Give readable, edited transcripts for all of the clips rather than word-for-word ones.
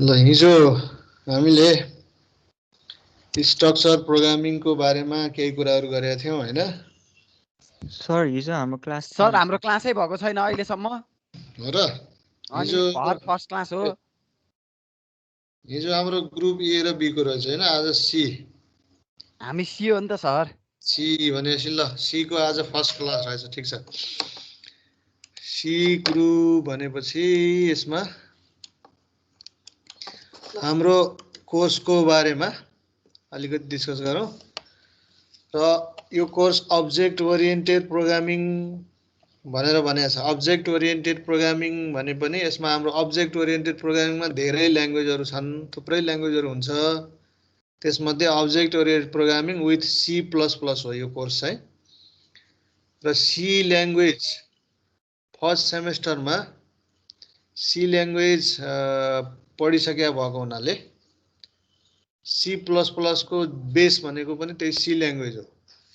ल हिजो हामीले स्ट्रक्चर प्रोग्रामिङको बारेमा केही कुराहरू गरेका थियौँ हैन सर हिजो हाम्रो क्लास सर हाम्रो क्लासै भएको छैन अहिलेसम्म हो र अनि हिजो फर्स्ट क्लास हो हिजो हाम्रो ग्रुप ए र बी को रहेछ हैन आज सी हामी सी हो नि त सर सी भनेपछि ल सी को आज फर्स्ट क्लास रहेछ ठिक छ सी ग्रुप भनेपछि यसमा हाम्रो कोर्सको बारेमा अलिकति डिस्कस गरौँ र यो कोर्स अब्जेक्ट ओरिएन्टेड प्रोग्रामिङ भनेर भनेको छ अब्जेक्ट ओरिएन्टेड प्रोग्रामिङ भने पनि यसमा हाम्रो अब्जेक्ट ओरिएन्टेड प्रोग्रामिङमा धेरै ल्याङ्ग्वेजहरू छन् थुप्रै ल्याङ्ग्वेजहरू हुन्छ त्यसमध्ये object oriented programming with C++ हो यो कोर्स चाहिँ र सी ल्याङ्ग्वेज फर्स्ट सेमेस्टरमा सी ल्याङ्ग्वेज पढिसकेका भएको हुनाले C++ को बेस भनेको पनि त्यही सी ल्याङ्ग्वेज हो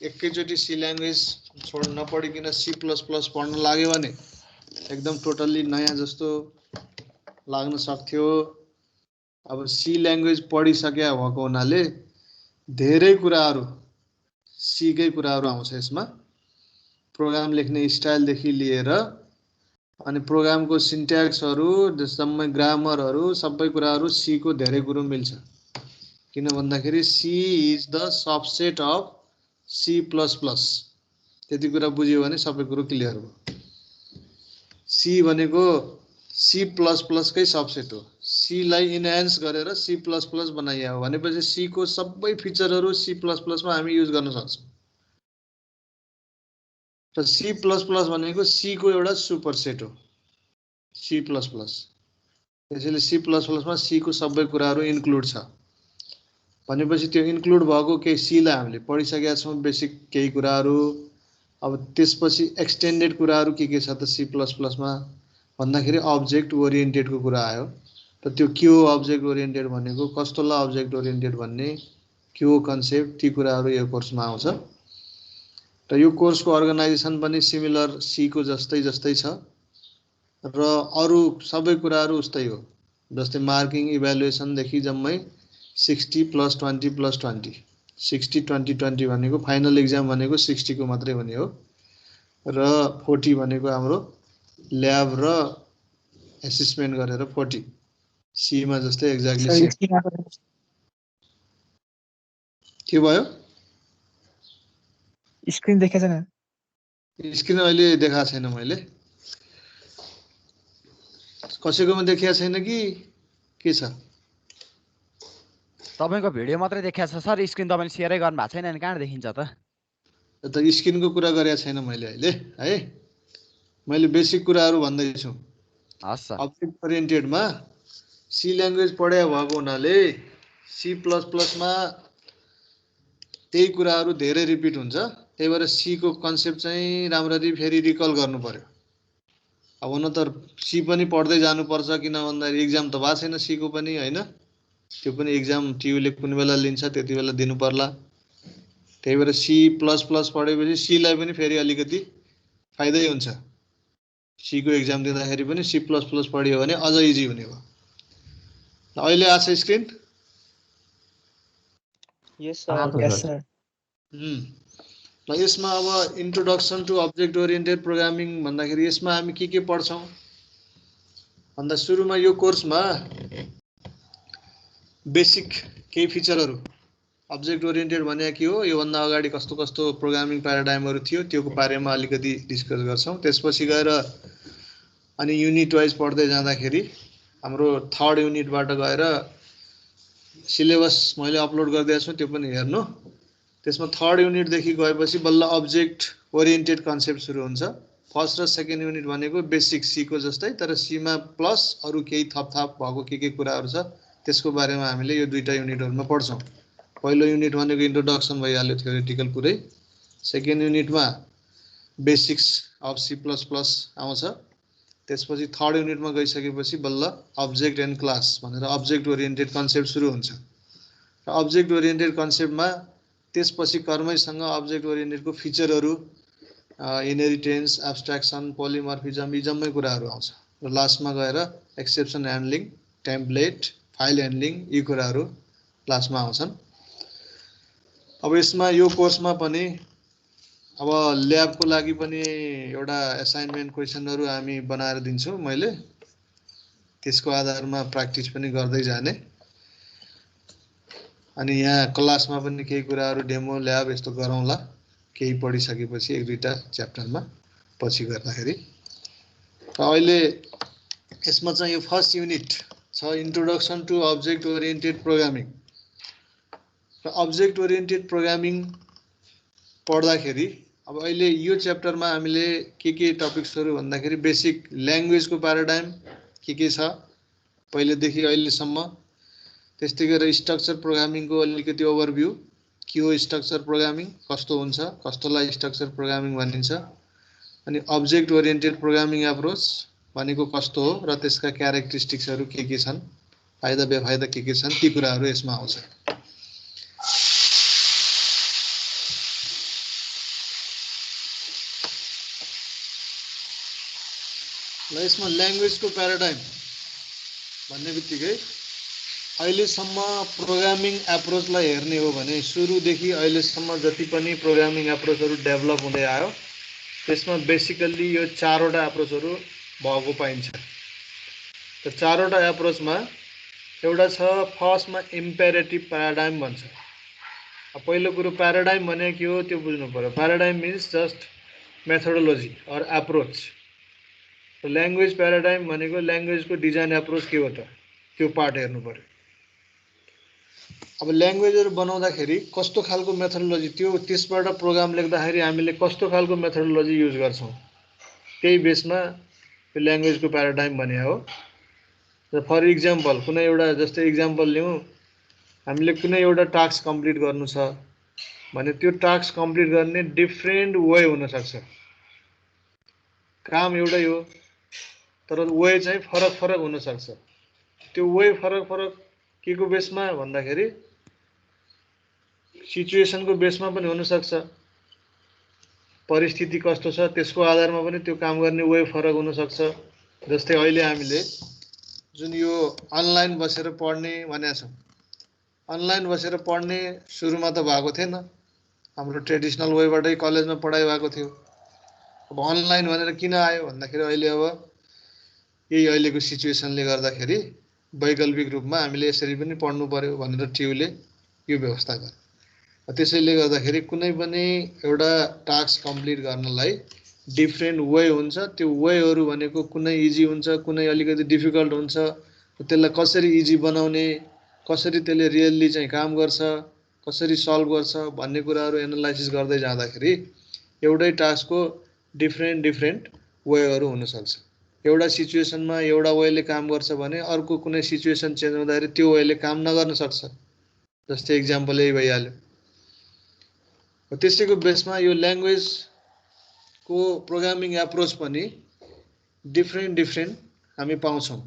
एकैचोटि सी ल्याङ्ग्वेज छोड नपढिकन C++ पढ्न लाग्यो भने एकदम टोटल्ली नयाँ जस्तो लाग्न सक्थ्यो अब सी ल्याङ्ग्वेज पढिसकेका भएको हुनाले धेरै कुराहरू सीकै कुराहरू आउँछ यसमा प्रोग्राम लेख्ने स्टाइलदेखि लिएर अनि प्रोग्रामको सिन्ट्याक्सहरू जम्मै ग्रामरहरू सबै कुराहरू सी को धेरै कुरो मिल्छ किन भन्दाखेरि C is the subset of C++ त्यति कुरा बुझ्यो भने सबै कुरो क्लियर भयो सी भनेको C++ कै सबसेट हो सी लाई इन्हान्स गरेर C++ बनाइयो हो भनेपछि सी को सबै फिचरहरू C++ मा हामी युज गर्न सक्छौँ र C++ भनेको सी को एउटा सुपरसेट हो C++ त्यसैले C++ मा सी को सबै कुराहरू इन्क्लुड छ भनेपछि त्यो इन्क्लुड भएको केही सी लाई हामीले पढिसकेका छौँ बेसिक केही कुराहरू अब त्यसपछि एक्सटेन्डेड कुराहरू के छ त C++ मा भन्दाखेरि अब्जेक्ट ओरिएन्टेडको कुरा आयो र त्यो के हो अब्जेक्ट ओरिएन्टेड भनेको कस्तोलाई अब्जेक्ट ओरिएन्टेड भन्ने के हो कन्सेप्ट ती कुराहरू यो कोर्समा आउँछ र यो कोर्सको अर्गनाइजेसन पनि सिमिलर सी को जस्तै छ र अरु सबै कुराहरू उस्तै हो जस्तै मार्किङ इभ्यालुएसन देखि जम्मै 60 + 20 + 20 60 20 20 भनेको फाइनल एक्जाम भनेको 60 को मात्रै हुने हो र 40 भनेको हाम्रो ल्याब र एसेसमेन्ट गरेर 40 सी मा जस्तै एक्ज्याक्टली के भयो स्क्रिन देखेछ छैन स्क्रिन अहिले देखाएको छैन मैले कसैकोमा देखिया छैन कि के छ तपाईको भिडियो मात्रै देखाएको छ सर स्क्रिन तपाईले शेयरै गर्नु भएको छैन नि कहाँ देखिन्छ त स्क्रिनको कुरा गरेको छैन मैले अहिले है मैले बेसिक कुराहरू भन्दै छु हस् सर अब्जेक्ट ओरिएन्टेडमा सी ल्याङ्ग्वेज पढे भएको हुनाले C++ मा त्यही कुराहरू धेरै रिपिट हुन्छ त्यही भएर सी को कन्सेप्ट चाहिँ राम्ररी फेरि रिकल गर्नु पर्यो अब हुन त सी पनि पढ्दै जानुपर्छ किन भन्दाखेरि एक्जाम त भएको छैन सी को पनि हैन त्यो पनि एक्जाम टियुले कुन बेला लिन्छ त्यति बेला दिनु पर्ला त्यही भएर C++ पढेपछि सी लाई पनि फेरि अलिकति फाइदै हुन्छ सी को एक्जाम दिँदाखेरि पनि C++ पढियो भने अझ इजी हुने हो अहिले आछ स्क्रिन यस सर ल यसमा अब introduction to object oriented programming भन्दाखेरि यसमा हामी के पढ्छौं भन्दा सुरुमा यो कोर्समा बेसिक केही फिचरहरू अब्जेक्ट ओरिएन्टेड भने के हो यो भन्दा अगाडि कस्तो कस्तो प्रोग्रामिङ प्याराडाइमहरू थियो त्योको बारेमा अलिकति डिस्कस गर्छौं त्यसपछि गएर अनि युनिट वाइज पढ्दै जाँदाखेरि हाम्रो थर्ड युनिटबाट गएर सिलेबस मैले अपलोड गरिदिएको छु त्यो पनि हेर्नु त्यसमा थर्ड युनिट देखि गएपछि बल्ल अब्जेक्ट ओरिएन्टेड कन्सेप्ट सुरु हुन्छ फर्स्ट र सेकेन्ड युनिट भनेको बेसिक सी को जस्तै तर सी मा प्लस अरु केही थपथाप भएको के कुराहरू छ त्यसको बारेमा हामीले यो दुईटा युनिटहरुमा पढ्छौं पहिलो युनिट भनेको इन्ट्रोडक्सन भइहाल्यो थ्योरेटिकल पुरै सेकेन्ड युनिटमा बेसिक्स अफ C++ आउँछ त्यसपछि थर्ड युनिटमा गइसकेपछि बल्ल अब्जेक्ट एन्ड क्लास भनेर अब्जेक्ट ओरिएन्टेड कन्सेप्ट सुरु हुन्छ र अब्जेक्ट ओरिएन्टेड कन्सेप्टमा त्यसपछि कर्मैसँग अब्जेक्ट ओरिएन्टेडको फिचरहरू इनहेरिटेन्स एब्स्ट्र्याक्सन पोलिमर्फिजम यी जम्मै कुराहरू आउँछ र लास्टमा गएर exception handling template file handling यी कुराहरू क्लासमा आउँछन्। अब यसमा यो कोर्समा पनि अब ल्याबको लागि पनि एउटा असाइनमेन्ट क्वेसनहरू हामी बनाएर दिन्छौँ मैले, त्यसको आधारमा प्र्याक्टिस पनि गर्दै जाने। अनि यहाँ क्लासमा पनि केही कुराहरू डेमो ल्याब यस्तो गरौँला केही पढिसकेपछि 1-2टा च्याप्टरमा पछि गर्दाखेरि। र अहिले यसमा चाहिँ यो फर्स्ट युनिट छ introduction to object oriented programming. र अब्जेक्ट ओरिएन्टेड प्रोग्रामिङ पढ्दाखेरि अब अहिले यो च्याप्टरमा हामीले के टपिक्सहरू भन्दाखेरि बेसिक ल्याङ्ग्वेजको प्याराडाइम के छ पहिलेदेखि अहिलेसम्म, त्यस्तै गरेर स्ट्रक्चर प्रोग्रामिङको अलिकति ओभरभ्यू के हो, स्ट्रक्चर प्रोग्रामिङ कस्तो हुन्छ, कस्तोलाई स्ट्रक्चर प्रोग्रामिङ भनिन्छ, अनि अब्जेक्ट ओरिएन्टेड प्रोग्रामिङ एप्रोच भनेको कस्तो हो र त्यसका क्यारेक्टरिस्टिक्सहरू के छन्, फाइदा बेफाइदा के छन्, ती कुराहरू यसमा आउँछ। ल यसमा ल्याङ्ग्वेजको प्याराडाइम भन्ने बित्तिकै अहिलेसम्म प्रोग्रामिङ एप्रोचलाई हेर्ने हो भने सुरुदेखि अहिलेसम्म जति पनि प्रोग्रामिङ एप्रोचहरू डेभलप हुँदै आयो त्यसमा बेसिकल्ली यो 4वटा एप्रोचहरू भएको पाइन्छ। त 4वटा एप्रोचमा एउटा छ फर्स्टमा इम्पेरेटिभ प्याराडाइम भन्छ। पहिलो कुरो प्याराडाइम भने के हो त्यो बुझ्नु पर्यो। Paradigm means just methodology or approach. Language paradigm भनेको ल्याङ्ग्वेजको डिजाइन एप्रोच के हो त त्यो पार्ट हेर्नु पर्यो। अब ल्याङ्ग्वेजहरू बनाउँदाखेरि कस्तो खालको मेथोडोलोजी, त्यो त्यसबाट प्रोग्राम लेख्दाखेरि हामीले कस्तो खालको मेथोडोलोजी युज गर्छौँ त्यही बेसमा यो ल्याङ्ग्वेजको प्याराडाइम भने हो। र फर इक्जाम्पल कुनै एउटा जस्तै इक्जाम्पल लिउँ, हामीले कुनै एउटा टास्क कम्प्लिट गर्नु छ भने त्यो टास्क कम्प्लिट गर्ने डिफ्रेन्ट वे हुनसक्छ। काम एउटै हो तर वे चाहिँ फरक फरक हुनसक्छ। त्यो वे फरक फरक के को बेसमा भन्दाखेरि सिचुएसनको बेसमा पनि हुनसक्छ, परिस्थिति कस्तो छ त्यसको आधारमा पनि त्यो काम गर्ने वे फरक हुनसक्छ। जस्तै अहिले हामीले जुन यो अनलाइन बसेर पढ्ने भनेका छौँ, अनलाइन बसेर पढ्ने सुरुमा त भएको थिएन, हाम्रो ट्रेडिसनल वेबाटै कलेजमा पढाइ भएको थियो। अब अनलाइन भनेर किन आयो भन्दाखेरि अहिले अब यही अहिलेको सिचुएसनले गर्दाखेरि वैकल्पिक रूपमा हामीले यसरी पनि पढ्नु पर्यो भनेर ट्युले यो व्यवस्था गर्यो। त्यसैले गर्दाखेरि कुनै पनि एउटा टास्क कम्प्लिट गर्नलाई डिफ्रेन्ट वे हुन्छ। त्यो वेहरू भनेको कुनै इजी हुन्छ, कुनै अलिकति डिफिकल्ट हुन्छ। त्यसलाई कसरी इजी बनाउने, कसरी त्यसले रियल्ली चाहिँ काम गर्छ, कसरी सल्भ गर्छ भन्ने कुराहरू एनालाइसिस गर्दै जाँदाखेरि एउटै टास्कको डिफ्रेन्ट वेहरू हुनसक्छ। एउटा सिचुएसनमा एउटा वेले काम गर्छ भने अर्को कुनै सिचुएसन चेन्ज हुँदाखेरि त्यो वेले काम नगर्न सक्छ। जस्तै इक्जाम्पल यही भइहाल्यो। त्यसैको बेसमा यो ल्याङ्ग्वेजको प्रोग्रामिङ एप्रोच पनि डिफ्रेन्ट हामी पाउँछौँ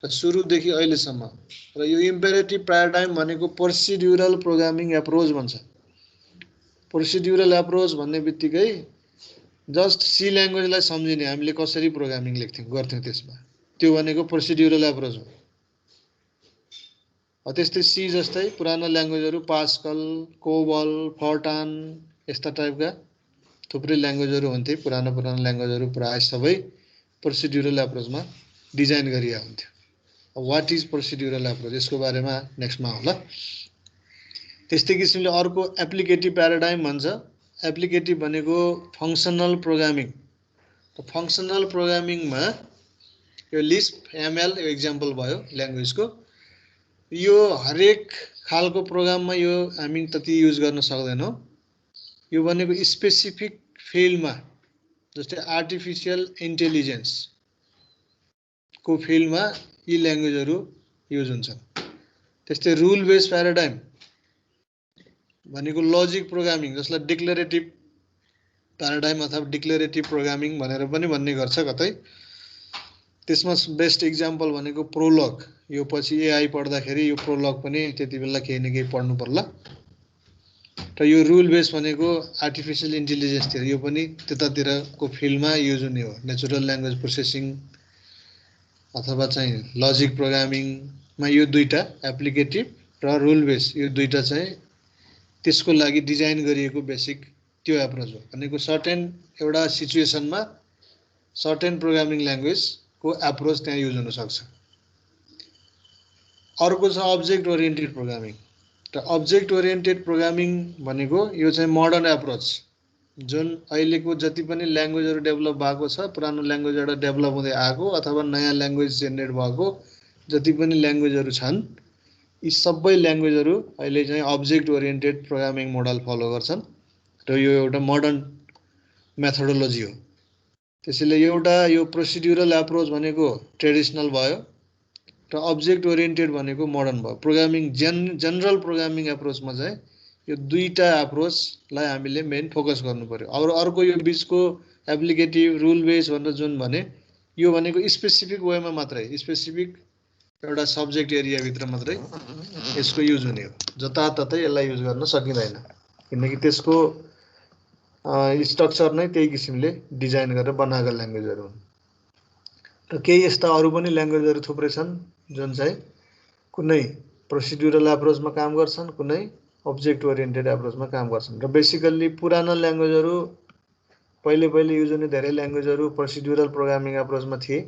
र सुरुदेखि अहिलेसम्म। र यो इम्पेरेटिभ प्याराडाइम भनेको प्रोसिड्युरल प्रोग्रामिङ एप्रोच भन्छ। प्रोसिड्युरल एप्रोच भन्ने बित्तिकै जस्ट सी ल्याङ्ग्वेजलाई सम्झिने हामीले कसरी प्रोग्रामिङ गर्थ्यौँ त्यसमा, त्यो भनेको प्रोसिड्युरल एप्रोच हो। त्यस्तै सी जस्तै पुरानो ल्याङ्ग्वेजहरू पास्कल, कोबल, फर्टान यस्ता टाइपका थुप्रै ल्याङ्ग्वेजहरू हुन्थे। पुरानो ल्याङ्ग्वेजहरू प्रायः सबै प्रोसिड्युरल एप्रोचमा डिजाइन गरिएको हुन्थ्यो। वाट इज प्रोसिड्युरल एप्रोच यसको बारेमा नेक्स्टमा होला। त्यस्तै किसिमले अर्को एप्लिकेटिभ प्याराडाइम भन्छ। एप्लिकेटिभ भनेको फङ्सनल प्रोग्रामिङ। फङ्सनल प्रोग्रामिङमा यो लिस्प, एमएल यो इक्जाम्पल भयो ल्याङ्ग्वेजको। यो हरेक खालको प्रोग्राममा यो हामी त्यति युज गर्न सक्दैनौँ। यो भनेको स्पेसिफिक फिल्डमा, जस्तै आर्टिफिसियल इन्टेलिजेन्सको फिल्डमा यी ल्याङ्ग्वेजहरू युज हुन्छन्। त्यस्तै रुल बेस्ड प्याराडाइम भनेको लजिक प्रोग्रामिङ, जसलाई डिक्लेरेटिभ प्याराडाइम अथवा डिक्लेरेटिभ प्रोग्रामिङ भनेर पनि भन्ने गर्छ कतै। त्यसमा बेस्ट इक्जाम्पल भनेको प्रोलग। यो पछि एआई पढ्दाखेरि यो प्रोलग पनि त्यति बेला केही न केही पढ्नु पर्ला। र यो रुल बेस भनेको आर्टिफिसियल इन्टेलिजेन्सतिर, यो पनि त्यतातिरको फिल्डमा युज हुने हो। नेचुरल ल्याङ्ग्वेज प्रोसेसिङ अथवा चाहिँ लजिक प्रोग्रामिङ मा यो दुईटा एप्लिकेटिभ र रुल बेस यो दुईटा चाहिँ त्यसको लागि डिजाइन गरिएको बेसिक त्यो एप्रोच हो। भनेको सर्टेन एउटा सिचुएसनमा सर्टेन प्रोग्रामिङ ल्याङ्ग्वेजको एप्रोच त्यहाँ युज हुनसक्छ। अर्को छ अब्जेक्ट ओरिएन्टेड प्रोग्रामिङ। र अब्जेक्ट ओरिएन्टेड प्रोग्रामिङ भनेको यो चाहिँ मोडर्न एप्रोच जुन अहिलेको जति पनि ल्याङ्ग्वेजहरू डेभलप भएको छ, पुरानो ल्याङ्ग्वेजबाट डेभलप हुँदै आएको अथवा नयाँ ल्याङ्ग्वेज जेनेरेट भएको जति पनि ल्याङ्ग्वेजहरू छन्, यी सबै ल्याङ्ग्वेजहरू अहिले चाहिँ object oriented programming model follow गर्छन् र यो एउटा मोडर्न मेथोडोलोजी हो। त्यसैले एउटा यो प्रोसिड्युरल एप्रोच भनेको ट्रेडिसनल भयो र अब्जेक्ट ओरिएन्टेड भनेको मोडर्न भयो। प्रोग्रामिङ जनरल प्रोग्रामिङ एप्रोचमा चाहिँ यो दुईटा एप्रोचलाई हामीले मेन फोकस गर्नु पर्यो। अब अर्को यो बिचको एप्लिकेटिभ रुल बेस भनेर जुन भने यो भनेको स्पेसिफिक वेमा मात्रै, स्पेसिफिक एउटा सब्जेक्ट एरियाभित्र मात्रै यसको युज हुने हो। जताततै यसलाई युज गर्न सकिँदैन किनकि त्यसको स्ट्रक्चर नै त्यही किसिमले डिजाइन गरेर बनाएका ल्याङ्ग्वेजहरू हुन्। र केही यस्ता अरू पनि ल्याङ्ग्वेजहरू थुप्रै छन् जुन चाहिँ कुनै प्रोसिड्युरल एप्रोचमा काम गर्छन्, कुनै अब्जेक्ट ओरिएन्टेड एप्रोचमा काम गर्छन्। र बेसिकल्ली पुराना ल्याङ्ग्वेजहरू पहिले युज हुने धेरै ल्याङ्ग्वेजहरू प्रोसिड्युरल प्रोग्रामिङ एप्रोचमा थिए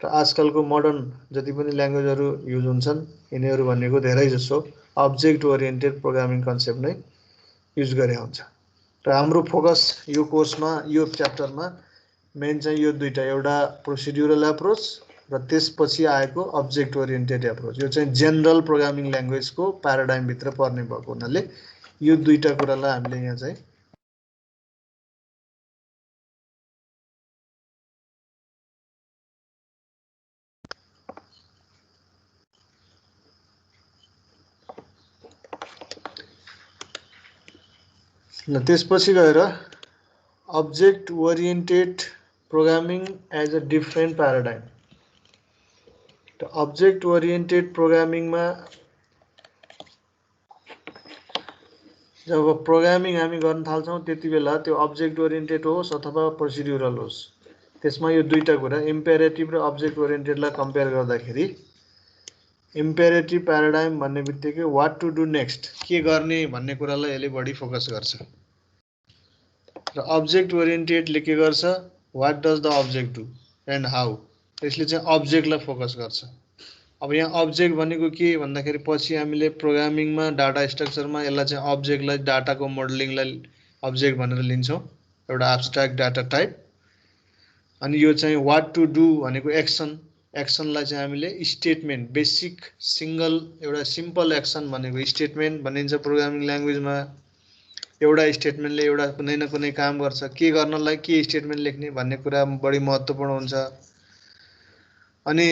र आजकलको मोडर्न जति पनि ल्याङ्ग्वेजहरू युज हुन्छन् यिनीहरू भनेको धेरै जसो अब्जेक्ट ओरिएन्टेड प्रोग्रामिङ कन्सेप्ट नै युज गरे हुन्छ। र हाम्रो फोकस यो कोर्समा यो च्याप्टरमा मेन चाहिँ यो दुईटा, एउटा प्रोसिड्युरल एप्रोच र त्यसपछि आएको अब्जेक्ट ओरिएन्टेड एप्रोच। यो चाहिँ जेनरल प्रोग्रामिङ ल्याङ्ग्वेजको प्याराडाइमभित्र पर्ने भएको हुनाले यो दुईटा कुरालाई हामीले यहाँ चाहिँ त्यसपछि गएर object oriented programming as a different paradigm. त अब्जेक्ट ओरिएन्टेड प्रोग्रामिङमा जब प्रोग्रामिङ हामी गर्न थाल्छौँ त्यति बेला त्यो अब्जेक्ट ओरिएन्टेड होस् अथवा प्रोसिड्युरल होस्, त्यसमा यो दुईटा कुरा इम्पेरेटिभ र अब्जेक्ट ओरिएन्टेडलाई कम्पेयर गर्दाखेरि इम्पेरेटिभ प्याराडाइम भन्ने बित्तिकै वाट टु डु नेक्स्ट, के गर्ने भन्ने कुरालाई यसले बढी फोकस गर्छ र अब्जेक्ट ओरिएन्टेडले के गर्छ, what does the object do and how, त्यसले चाहिँ अब्जेक्टलाई फोकस गर्छ। अब यहाँ अब्जेक्ट भनेको के भन्दाखेरि पछि हामीले प्रोग्रामिङमा डाटा स्ट्रक्चरमा यसलाई चाहिँ अब्जेक्टलाई डाटाको मोडलिङलाई अब्जेक्ट भनेर लिन्छौँ, एउटा एब्स्ट्र्याक्ट डाटा टाइप। अनि यो चाहिँ वाट टु डु भनेको एक्सन, एक्सनलाई चाहिँ हामीले स्टेटमेन्ट, बेसिक सिङ्गल एउटा सिम्पल एक्सन भनेको स्टेटमेन्ट भनिन्छ प्रोग्रामिङ ल्याङ्ग्वेजमा। एउटा स्टेटमेन्टले एउटा कुनै न कुनै काम गर्छ, के गर्नलाई के स्टेटमेन्ट लेख्ने भन्ने कुरा बढी महत्त्वपूर्ण हुन्छ। अनि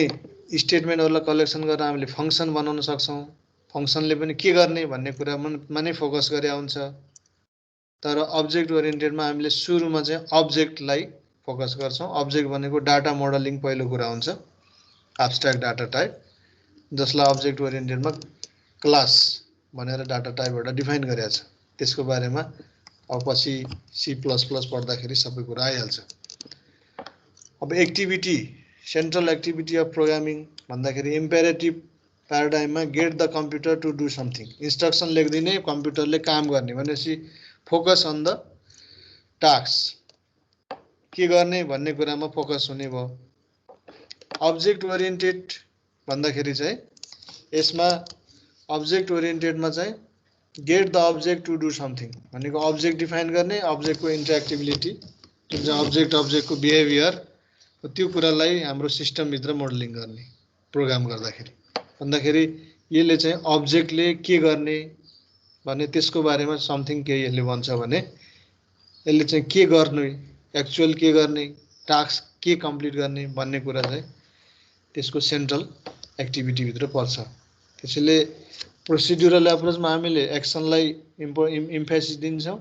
स्टेटमेन्टहरूलाई कलेक्सन गरेर हामीले फङ्सन बनाउन सक्छौँ, फङ्सनले पनि के गर्ने भन्ने कुरामा नै फोकस गरे हुन्छ। तर अब्जेक्ट ओरिएन्टेडमा हामीले सुरुमा चाहिँ अब्जेक्टलाई फोकस गर्छौँ। अब्जेक्ट भनेको डाटा मोडलिङ पहिलो कुरा हुन्छ, एब्स्ट्र्याक्ट डाटा टाइप, जसलाई अब्जेक्ट ओरिएन्टेडमा क्लास भनेर डाटा टाइप एउटा डिफाइन गरेको छ। त्यसको बारेमा अब पछि C++ पढ्दाखेरि सबै कुरा आइहाल्छ। अब activity, central activity of programming भन्दाखेरि इम्पेरेटिभ प्याराडाइममा get the computer to do something, instruction लेखिदिने कम्प्युटरले काम गर्ने भनेपछि फोकस अन द टास्क, के गर्ने भन्ने कुरामा फोकस हुने भयो। अब्जेक्ट ओरिएन्टेड भन्दाखेरि चाहिँ यसमा अब्जेक्ट ओरिएन्टेडमा चाहिँ get the object to do something भनेको अब्जेक्ट डिफाइन गर्ने, अब्जेक्टको इन्टरेक्टिभिटी जुन चाहिँ अब्जेक्टको बिहेभियर, त्यो कुरालाई हाम्रो सिस्टमभित्र मोडलिङ गर्ने प्रोग्राम गर्दाखेरि। भन्दाखेरि यसले चाहिँ अब्जेक्टले के गर्ने भने त्यसको बारेमा समथिङ केही यसले भन्छ भने यसले चाहिँ के गर्ने, एक्चुअल के गर्ने, टास्क के कम्प्लिट गर्ने भन्ने कुरा चाहिँ त्यसको सेन्ट्रल एक्टिभिटीभित्र पर्छ। त्यसैले प्रोसिड्युरल एप्रोचमा हामीले एक्सनलाई इम्फेसिस दिन्छौँ,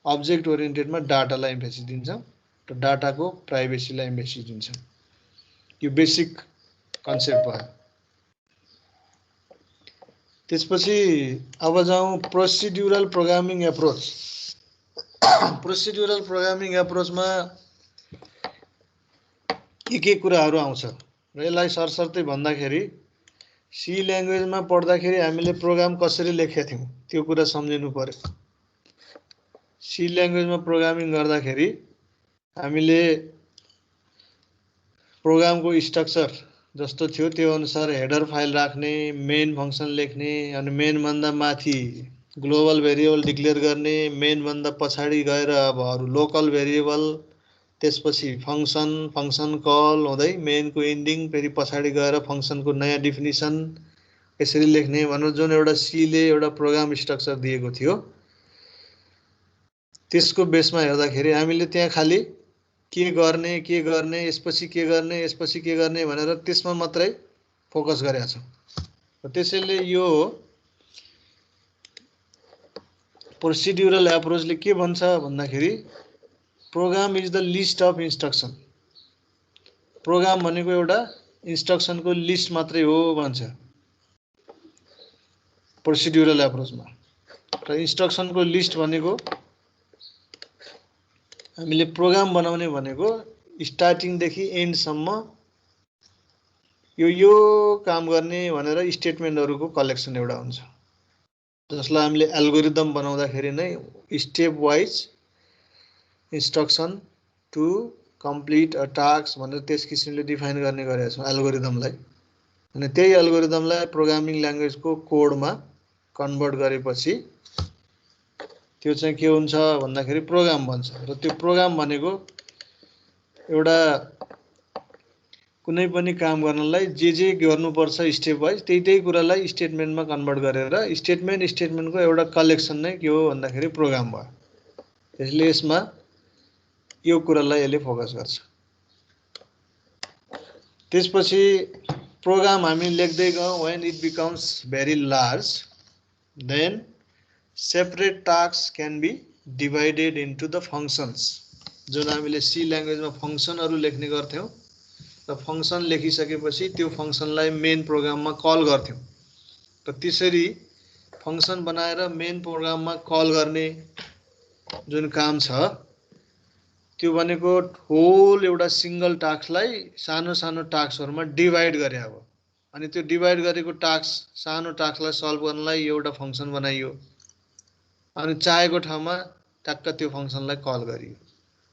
अब्जेक्ट ओरिएन्टेडमा डाटालाई इम्फेसिस दिन्छौँ र डाटाको प्राइभेसीलाई इम्फेसिस दिन्छौँ। यो बेसिक कन्सेप्ट भयो। त्यसपछि अब जाउँ procedural programming approach. Procedural programming एप्रोचमा के कुराहरू आउँछ र यसलाई सरसर्तै भन्दाखेरि सी ल्याङ्ग्वेजमा पढ्दाखेरि हामीले प्रोग्राम कसरी लेखेका थियौँ त्यो कुरा सम्झिनु पर्यो। सी ल्याङ्ग्वेजमा प्रोग्रामिङ गर्दाखेरि हामीले प्रोग्रामको स्ट्रक्चर जस्तो थियो त्यो अनुसार हेडर फाइल राख्ने, मेन फङ्सन लेख्ने, अनि मेनभन्दा माथि ग्लोबल भेरिएबल डिक्लेयर गर्ने, मेनभन्दा पछाडि गएर अब अरू लोकल भेरिएबल, त्यसपछि फङ्सन, फङ्सन कल हुँदै मेनको इन्डिङ, फेरि पछाडि गएर फङ्सनको नयाँ डिफिनिसन यसरी लेख्ने भनेर जुन एउटा सीले एउटा प्रोग्राम स्ट्रक्चर दिएको थियो त्यसको बेसमा हेर्दाखेरि हामीले त्यहाँ खालि के गर्ने यसपछि के गर्ने यसपछि के गर्ने भनेर त्यसमा मात्रै फोकस गरेका छौँ। त्यसैले यो प्रोसिड्युरल एप्रोचले के भन्छ भन्दाखेरि program is the list of instruction. Program भनेको एउटा इन्स्ट्रक्सनको लिस्ट मात्रै हो भन्छ प्रोसिड्युरल एप्रोचमा। र इन्स्ट्रक्सनको लिस्ट भनेको हामीले प्रोग्राम बनाउने भनेको स्टार्टिङदेखि एन्डसम्म यो काम गर्ने भनेर स्टेटमेन्टहरूको कलेक्सन एउटा हुन्छ, जसलाई हामीले एल्गोरिदम बनाउँदाखेरि नै stepwise instruction to complete a task भनेर त्यस किसिमले डिफाइन गर्ने गरेका छौँ एल्गोरिदमलाई। अनि त्यही एल्गोरिदमलाई प्रोग्रामिङ ल्याङ्ग्वेजको कोडमा कन्भर्ट गरेपछि त्यो चाहिँ के हुन्छ भन्दाखेरि प्रोग्राम बन्छ। र त्यो प्रोग्राम भनेको एउटा कुनै पनि काम गर्नलाई जे गर्नुपर्छ स्टेप वाइज त्यही कुरालाई स्टेटमेन्टमा कन्भर्ट गरेर स्टेटमेन्टको एउटा कलेक्सन नै के हो भन्दाखेरि प्रोग्राम भयो। त्यसले यसमा यो कुरालाई यसले फोकस गर्छ। त्यसपछि प्रोग्राम हामी लेख्दै गयौँ, when it becomes very large then separate task can be divided into the functions. जुन हामीले सी ल्याङ्ग्वेजमा फङ्सनहरू लेख्ने गर्थ्यौँ र फङ्सन लेखिसकेपछि त्यो फङ्सनलाई मेन प्रोग्राममा कल गर्थ्यौँ। र त्यसरी फङ्सन बनाएर मेन प्रोग्राममा कल गर्ने जुन काम छ त्यो भनेको होल एउटा सिङ्गल टास्कलाई सानो सानो टास्कहरूमा डिभाइड गरे अब। अनि त्यो डिभाइड गरेको टास्क सानो टास्कलाई सल्भ गर्नलाई एउटा फङ्सन बनाइयो, अनि चाहेको ठाउँमा ट्याक्क त्यो फङ्सनलाई कल गरियो।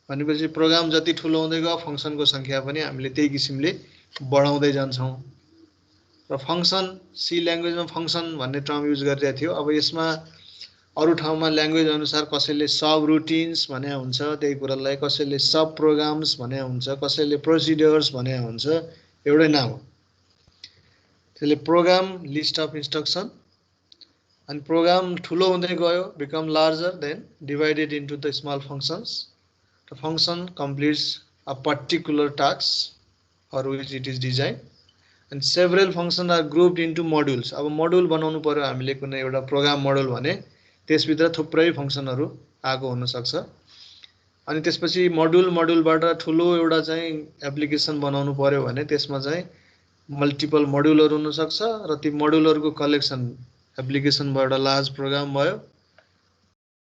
भनेपछि प्रोग्राम जति ठुलो हुँदै गयो फङ्सनको सङ्ख्या पनि हामीले त्यही किसिमले बढाउँदै जान्छौँ। र फङ्सन सी ल्याङ्ग्वेजमा फङ्सन भन्ने टर्म युज गरिरहेको थियो। अब यसमा अरू ठाउँमा ल्याङ्ग्वेज अनुसार कसैले सब रुटिन्स भने हुन्छ, त्यही कुरालाई कसैले सब प्रोग्राम्स भने हुन्छ, कसैले प्रोसिड्युर्स भने हुन्छ, एउटै नाम हो। त्यसले प्रोग्राम लिस्ट अफ इन्स्ट्रक्सन, अनि प्रोग्राम ठुलो हुँदै गयो become larger than divided into the small functions. The function completes a particular task for which it is designed, and several functions are grouped into modules. अब module बनाउनु पर्यो हामीले कुनै एउटा प्रोग्राम मोड्युल भने त्यसभित्र थुप्रै फङ्सनहरू आएको हुनसक्छ। अनि त्यसपछि मोड्युलबाट ठुलो एउटा चाहिँ एप्लिकेसन बनाउनु पर्यो भने त्यसमा चाहिँ मल्टिपल मोड्युलहरू हुनसक्छ र ती मोड्युलहरूको कलेक्सन एप्लिकेसनबाट लार्ज प्रोग्राम भयो।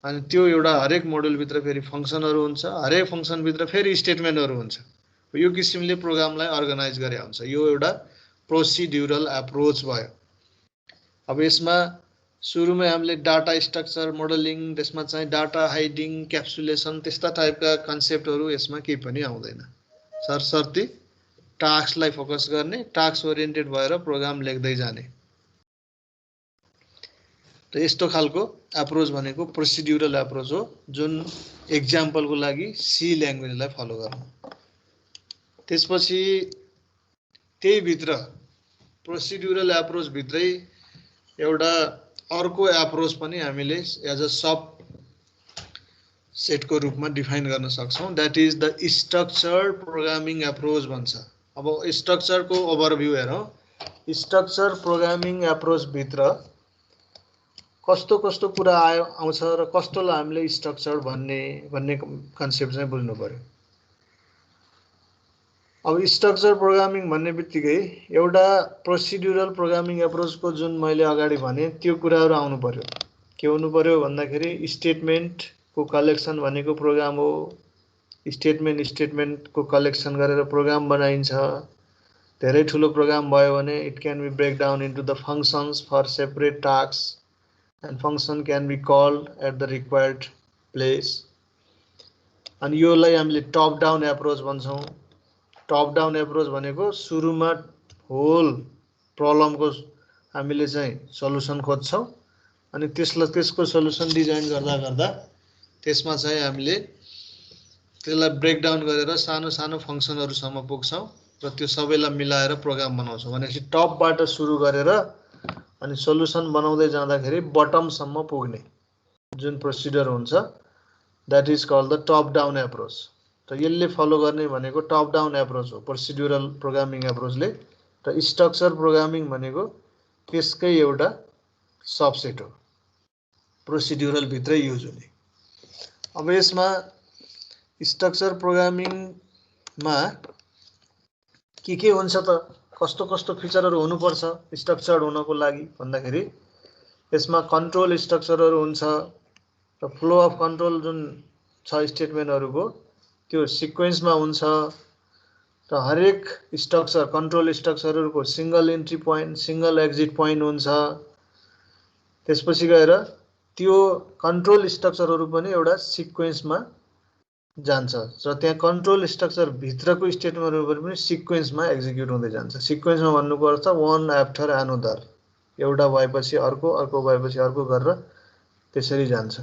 अनि त्यो एउटा हरेक मोड्युलभित्र फेरि फङ्सनहरू हुन्छ, हरेक फङ्सनभित्र फेरि स्टेटमेन्टहरू हुन्छ। यो किसिमले प्रोग्रामलाई अर्गनाइज गरे हुन्छ। यो एउटा प्रोसिड्युरल एप्रोच भयो। अब यसमा सुरुमै हामीले डाटा स्ट्रक्चर मोडलिङ, त्यसमा चाहिँ डाटा हाइडिङ, क्याप्सुलेसन त्यस्ता टाइपका कन्सेप्टहरू यसमा केही पनि आउँदैन। सरसर्ती टास्कलाई फोकस गर्ने, टास्क ओरिएन्टेड भएर प्रोग्राम लेख्दै जाने। र यस्तो खालको एप्रोच भनेको प्रोसिड्युरल एप्रोच हो, जुन एक्जाम्पलको लागि सी ल्याङ्ग्वेजलाई फलो गर्नु। त्यसपछि त्यही भित्र प्रोसिड्युरल एप्रोच भित्रै एउटा अर्को एप्रोच पनि हामीले एज अ सब सेटको रूपमा डिफाइन गर्न सक्छौँ। That is the structured programming approach भन्छ। अब स्ट्रक्चरको ओभरभ्यू हेरौँ। स्ट्रक्चर प्रोग्रामिङ एप्रोच भित्र कस्तो कस्तो कुरा आउँछ र कस्तोलाई हामीले स्ट्रक्चर भन्ने कन्सेप्ट चाहिँ बुझ्नु पर्यो। अब स्ट्रक्चर प्रोग्रामिङ भन्ने बित्तिकै एउटा प्रोसिड्युरल प्रोग्रामिङ एप्रोचको जुन मैले अगाडि भने त्यो कुराहरू आउनु पर्यो। के हुनु पर्यो भन्दाखेरि स्टेटमेन्टको कलेक्सन भनेको प्रोग्राम हो। स्टेटमेन्टको कलेक्सन गरेर प्रोग्राम बनाइन्छ। धेरै ठुलो प्रोग्राम भयो भने it can be break down into the functions for separate task and function can be called at the required place. अनि योलाई हामीले टप डाउन एप्रोच भन्छौँ। टप डाउन एप्रोच भनेको सुरुमा होल प्रब्लमको हामीले चाहिँ सल्युसन खोज्छौँ अनि त्यसको सल्युसन डिजाइन गर्दा गर्दा त्यसमा चाहिँ हामीले त्यसलाई ब्रेकडाउन गरेर सानो सानो फङ्सनहरूसम्म पुग्छौँ र त्यो सबैलाई मिलाएर प्रोग्राम बनाउँछौँ। भनेपछि टपबाट सुरु गरेर अनि सल्युसन बनाउँदै जाँदाखेरि बटमसम्म पुग्ने जुन प्रोसिडर हुन्छ that is called the top down approach. त यसले फलो गर्ने भनेको टप डाउन एप्रोच हो प्रोसिड्युरल प्रोग्रामिङ एप्रोचले, र स्ट्रक्चर प्रोग्रामिङ भनेको त्यसकै एउटा सबसेट हो प्रोसिड्युरल भित्रै युज हुने। अब यसमा स्ट्रक्चर प्रोग्रामिङमा के हुन्छ त, कस्तो कस्तो फिचरहरू हुनुपर्छ स्ट्रक्चर्ड हुनको लागि भन्दाखेरि यसमा कन्ट्रोल स्ट्रक्चरहरू हुन्छ र फ्लो अफ कन्ट्रोल जुन छ स्टेटमेन्टहरूको त्यो सिक्वेन्समा हुन्छ र हरेक स्ट्रक्चर कन्ट्रोल स्ट्रक्चरहरूको single entry point single exit point हुन्छ। त्यसपछि गएर त्यो कन्ट्रोल स्ट्रक्चरहरू पनि एउटा सिक्वेन्समा जान्छ र त्यहाँ कन्ट्रोल स्ट्रक्चर भित्रको स्टेटमेन्टहरू पनि सिक्वेन्समा एक्जिक्युट हुँदै जान्छ। सिक्वेन्समा भन्नुको अर्थ वान आफ्टर एनअदर, एउटा भएपछि अर्को, अर्को भएपछि अर्को गरेर त्यसरी जान्छ।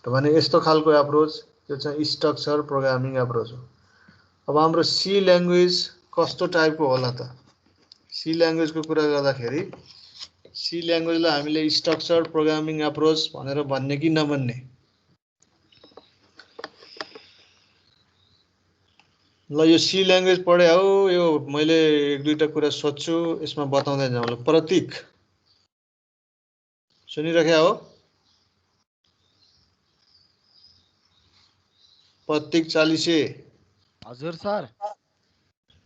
त भने यस्तो खालको एप्रोच यो चाहिँ स्ट्रक्चर प्रोग्रामिङ एप्रोच हो। अब हाम्रो सी ल्याङ्ग्वेज कस्तो टाइपको होला त? सी ल्याङ्ग्वेजको कुरा गर्दाखेरि सी ल्याङ्ग्वेजलाई हामीले स्ट्रक्चर प्रोग्रामिङ एप्रोच भनेर भन्ने कि नभन्ने? ल यो सी ल्याङ्ग्वेज पढे हो, यो मैले एक दुईटा कुरा सोध्छु यसमा बताउँदै जाउँ। ल प्रतीक सुनिराख्या हो? प्रतीक 40। हजुर सर।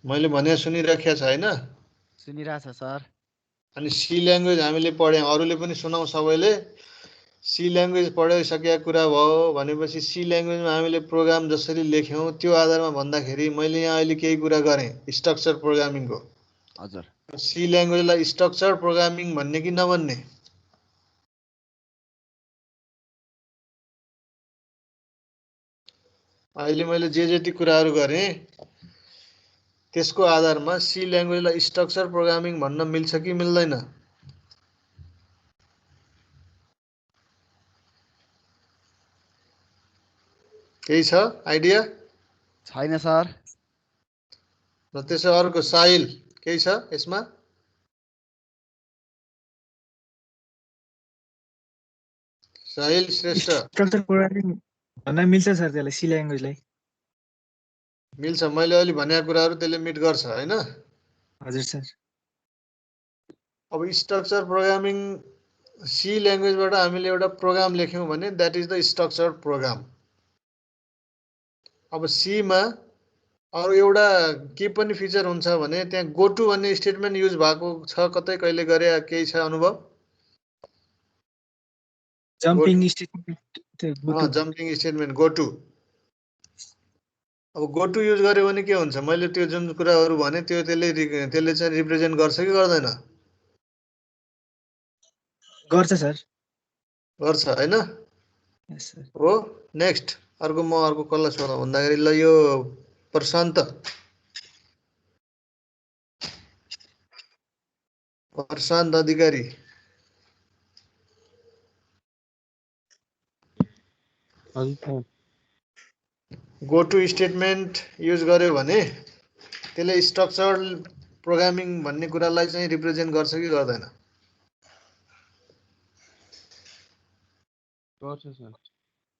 मैले भने सुनिराख्या छ हैन? सुनिरहेछ सर। अनि सी ल्याङ्ग्वेज हामीले पढ्यौँ, अरूले पनि सुनाउँ सबैले। सी ल्याङ्ग्वेज पढिसकेका कुरा भयो भनेपछि सी ल्याङ्ग्वेजमा हामीले प्रोग्राम जसरी लेख्यौँ त्यो आधारमा भन्दाखेरि मैले यहाँ अहिले केही कुरा गरेँ स्ट्रक्चर प्रोग्रामिङको। हजुर। सी ल्याङ्ग्वेजलाई स्ट्रक्चर प्रोग्रामिङ भन्ने कि नभन्ने? अहिले मैले जे जति कुराहरू गरेँ त्यसको आधारमा सी ल्याङ्ग्वेजलाई स्ट्रक्चर प्रोग्रामिङ भन्न मिल्छ कि मिल्दैन? केही छ आइडिया? छैन सर। र त्यसो अर्को साहिल केही छ यसमा? साहिल श्रेष्ठ स्ट्रक्चर प्रोग्रामिङ भन्न मिल्छ सर त्यसलाई सी ल्याङ्ग्वेजलाई? मिल्छ, मैले अहिले भनेका कुराहरू त्यसले मिट गर्छ हैन? हजुर सर। अब स्ट्रक्चर प्रोग्रामिङ सी ल्याङ्ग्वेजबाट हामीले एउटा प्रोग्राम लेख्यौँ भने that is the structure program. अब सीमा अरू एउटा के पनि फिचर हुन्छ भने त्यहाँ गो टु भन्ने स्टेटमेन्ट युज भएको छ कतै, कहिले गरे केही छ अनुभव? Jumping statement, jumping statement go to. अब गो टु युज गर्यो भने के हुन्छ? मैले त्यो जुन कुराहरू भने त्यो त्यसले चाहिँ रिप्रेजेन्ट गर्छ कि गर्दैन? गर्छ सर। गर्छ हैन? यस सर। हो नेक्स्ट अर्को म अर्को कसलाई सोधौँ भन्दाखेरि ल यो प्रशान्त अधिकारी गो टु स्टेटमेन्ट युज गर्यो भने त्यसले स्ट्रक्चर प्रोग्रामिङ भन्ने कुरालाई चाहिँ रिप्रेजेन्ट गर्छ कि गर्दैन?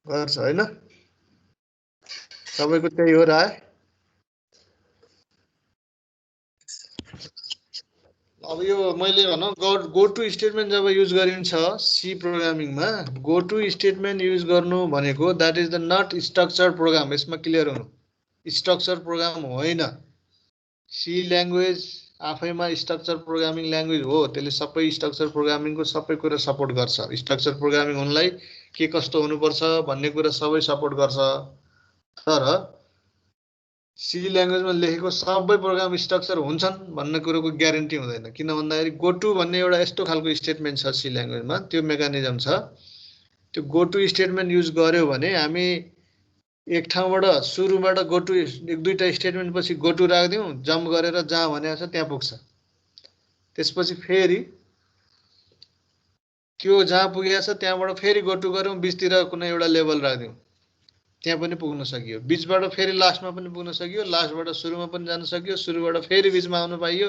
गर्छ हैन? सबैको त्यही हो राय? अब यो मैले भनौँ गो टु स्टेटमेन्ट जब युज गरिन्छ सी प्रोग्रामिङमा, गो टु स्टेटमेन्ट युज गर्नु भनेको that is the not structure program. यसमा क्लियर हुनु, स्ट्रक्चर प्रोग्राम होइन। सी ल्याङ्ग्वेज आफैमा स्ट्रक्चर प्रोग्रामिङ ल्याङ्ग्वेज हो, त्यसले सबै स्ट्रक्चर प्रोग्रामिङको सबै कुरा सपोर्ट गर्छ। स्ट्रक्चर प्रोग्रामिङ हुनलाई के कस्तो हुनुपर्छ भन्ने कुरा सबै सपोर्ट गर्छ। तर सी ल्याङ्ग्वेजमा लेखेको सबै प्रोग्राम स्ट्रक्चर हुन्छन् भन्ने कुरोको ग्यारेन्टी हुँदैन। किन भन्दाखेरि गो टु भन्ने एउटा यस्तो खालको स्टेटमेन्ट छ सी ल्याङ्ग्वेजमा, त्यो मेकानिजम छ। त्यो गो टु स्टेटमेन्ट युज गर्यो भने हामी एक ठाउँबाट सुरुबाट गो टु एक दुईटा स्टेटमेन्ट पछि गो टु राख्दिउँ, जम्प गरेर जहाँ भनेको छ त्यहाँ पुग्छ। त्यसपछि फेरि त्यो जहाँ पुगेको छ त्यहाँबाट फेरि गो टु गरौँ, बिचतिर कुनै एउटा लेभल राख्दिउँ, त्यहाँ पनि पुग्न सकियो। बिचबाट फेरि लास्टमा पनि पुग्न सकियो, लास्टबाट सुरुमा पनि जान सकियो, सुरुबाट फेरि बिचमा आउनु पाइयो,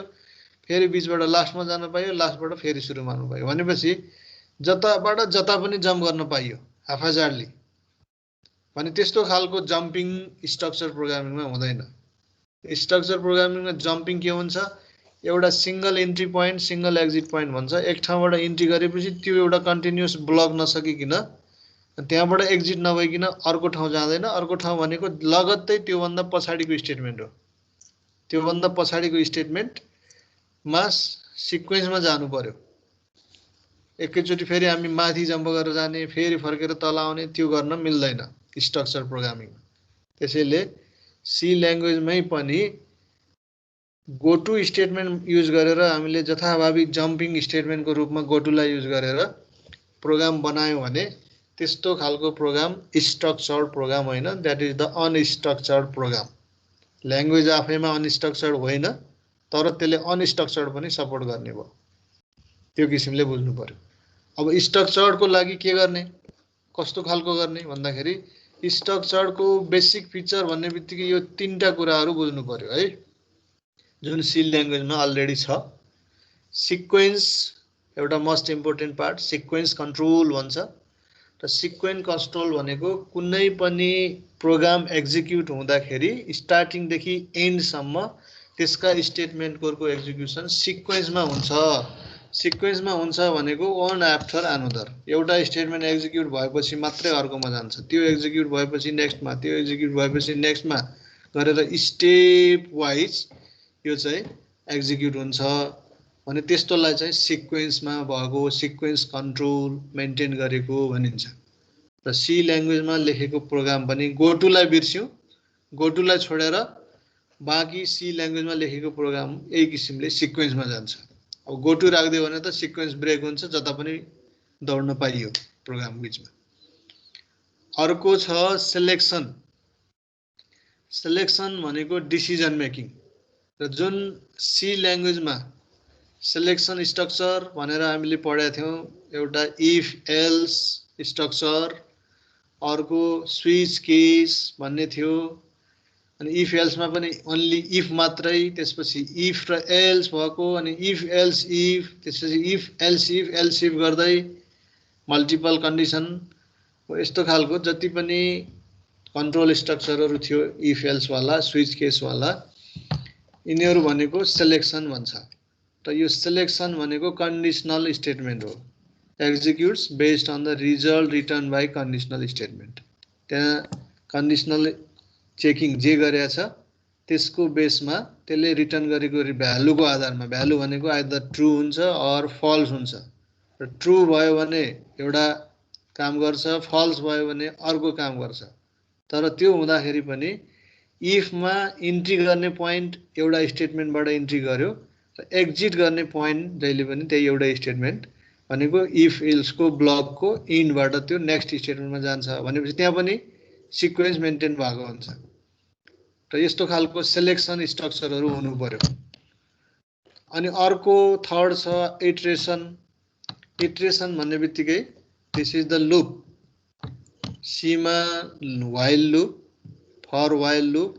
फेरि बिचबाट लास्टमा जान पाइयो, लास्टबाट फेरि सुरुमा आउनु पाइयो। भनेपछि जताबाट जता पनि जम्प गर्न पाइयो हाफाजार्डली। भने त्यस्तो खालको जम्पिङ स्ट्रक्चर प्रोग्रामिङमा हुँदैन। स्ट्रक्चर प्रोग्रामिङमा जम्पिङ के हुन्छ, एउटा single entry point single exit point भन्छ। एक ठाउँबाट इन्ट्री गरेपछि त्यो एउटा कन्टिन्युअस ब्लक नसकिकन त्यहाँबाट एक्जिट नभइकन अर्को ठाउँ जाँदैन। अर्को ठाउँ भनेको लगत्तै त्योभन्दा पछाडिको स्टेटमेन्ट हो। त्योभन्दा पछाडिको स्टेटमेन्टमा सिक्वेन्समा जानु पर्यो। एकैचोटि फेरि हामी माथि जम्प गरेर जाने, फेरि फर्केर तल आउने, त्यो गर्न मिल्दैन स्ट्रक्चर प्रोग्रामिङमा। त्यसैले सी ल्याङ्ग्वेजमै पनि गो टु स्टेटमेन्ट युज गरेर हामीले जथाभावी जम्पिङ स्टेटमेन्टको रूपमा गो टुलाई युज गरेर प्रोग्राम बनायौँ भने त्यस्तो खालको प्रोग्राम स्ट्रक्चर्ड प्रोग्राम होइन, that is the unstructured program. Language आफैमा अनस्ट्रक्चर्ड होइन, तर त्यसले अनस्ट्रक्चर्ड पनि सपोर्ट गर्ने भयो। त्यो किसिमले बुझ्नु पर्यो। अब स्ट्रक्चर्डको लागि के गर्ने, कस्तो खालको गर्ने भन्दाखेरि स्ट्रक्चर्डको बेसिक फिचर भन्ने बित्तिकै यो तीनटा कुराहरू बुझ्नु पर्यो है, जुन सी ल्याङ्ग्वेजमा अलरेडी छ। सिक्वेन्स एउटा most important part, sequence control भन्छ। र सिक्वेन्स कन्ट्रोल भनेको कुनै पनि प्रोग्राम एक्जिक्युट हुँदाखेरि स्टार्टिङदेखि एन्डसम्म त्यसका स्टेटमेन्टको एक्जिक्युसन सिक्वेन्समा हुन्छ। सिक्वेन्समा हुन्छ भनेको वान आफ्टर अनदर, एउटा स्टेटमेन्ट एक्जिक्युट भएपछि मात्रै अर्कोमा जान्छ, त्यो एक्जिक्युट भएपछि नेक्स्टमा, त्यो एक्जिक्युट भएपछि नेक्स्टमा गरेर स्टेप वाइज यो चाहिँ एक्जिक्युट हुन्छ भने त्यस्तोलाई चाहिँ सिक्वेन्समा भएको सिक्वेन्स कन्ट्रोल मेन्टेन गरेको भनिन्छ। र सी ल्याङ्ग्वेजमा लेखेको प्रोग्राम पनि गो टुलाई बिर्स्यौँ, गो टुलाई छोडेर बाँकी सी ल्याङ्ग्वेजमा लेखेको प्रोग्राम यही किसिमले सिक्वेन्समा जान्छ। अब गो टु राखिदियो भने त सिक्वेन्स ब्रेक हुन्छ, जता पनि दौड्न पाइयो प्रोग्राम बिचमा। अर्को छ सेलेक्सन। सेलेक्सन भनेको डिसिजन मेकिङ। र जुन सी ल्याङ्ग्वेजमा सेलेक्सन स्ट्रक्चर भनेर हामीले पढेका थियौँ, एउटा इफ एल्स स्ट्रक्चर, अर्को स्विच केस भन्ने थियो। अनि इफ एल्समा पनि ओन्ली इफ मात्रै, त्यसपछि इफ र एल्स भएको, अनि इफ एल्स इफ, त्यसपछि इफ एल्स इफ गर्दै मल्टिपल कन्डिसन हो। यस्तो खालको जति पनि कन्ट्रोल स्ट्रक्चरहरू थियो इफ एल्सवाला, स्विच केसवाला, यिनीहरू भनेको सेलेक्सन भन्छ। र यो सेलेक्सन भनेको कन्डिसनल स्टेटमेन्ट हो, executes based on the result return by conditional statement. त्यहाँ कन्डिसनल चेकिङ जे गरेको छ त्यसको बेसमा त्यसले रिटर्न गरेको भ्यालुको आधारमा, भ्यालु भनेको आइदर ट्रु हुन्छ अर फल्स हुन्छ। र ट्रु भयो भने एउटा काम गर्छ, फल्स भयो भने अर्को काम गर्छ। तर त्यो हुँदाखेरि पनि इफमा इन्ट्री गर्ने पोइन्ट एउटा स्टेटमेन्टबाट इन्ट्री गर्यो, र एक्जिट गर्ने पोइन्ट जहिले पनि त्यही एउटा स्टेटमेन्ट भनेको इफ एल्सको ब्लकको इन्डबाट त्यो नेक्स्ट स्टेटमेन्टमा जान्छ भनेपछि त्यहाँ पनि सिक्वेन्स मेन्टेन भएको हुन्छ। र यस्तो खालको सेलेक्सन स्ट्रक्चरहरू हुनु पर्यो। अनि अर्को थर्ड छ इटरेसन। इटरेसन भन्ने बित्तिकै दिस इज द लुप। सीमा while loop, for while loop,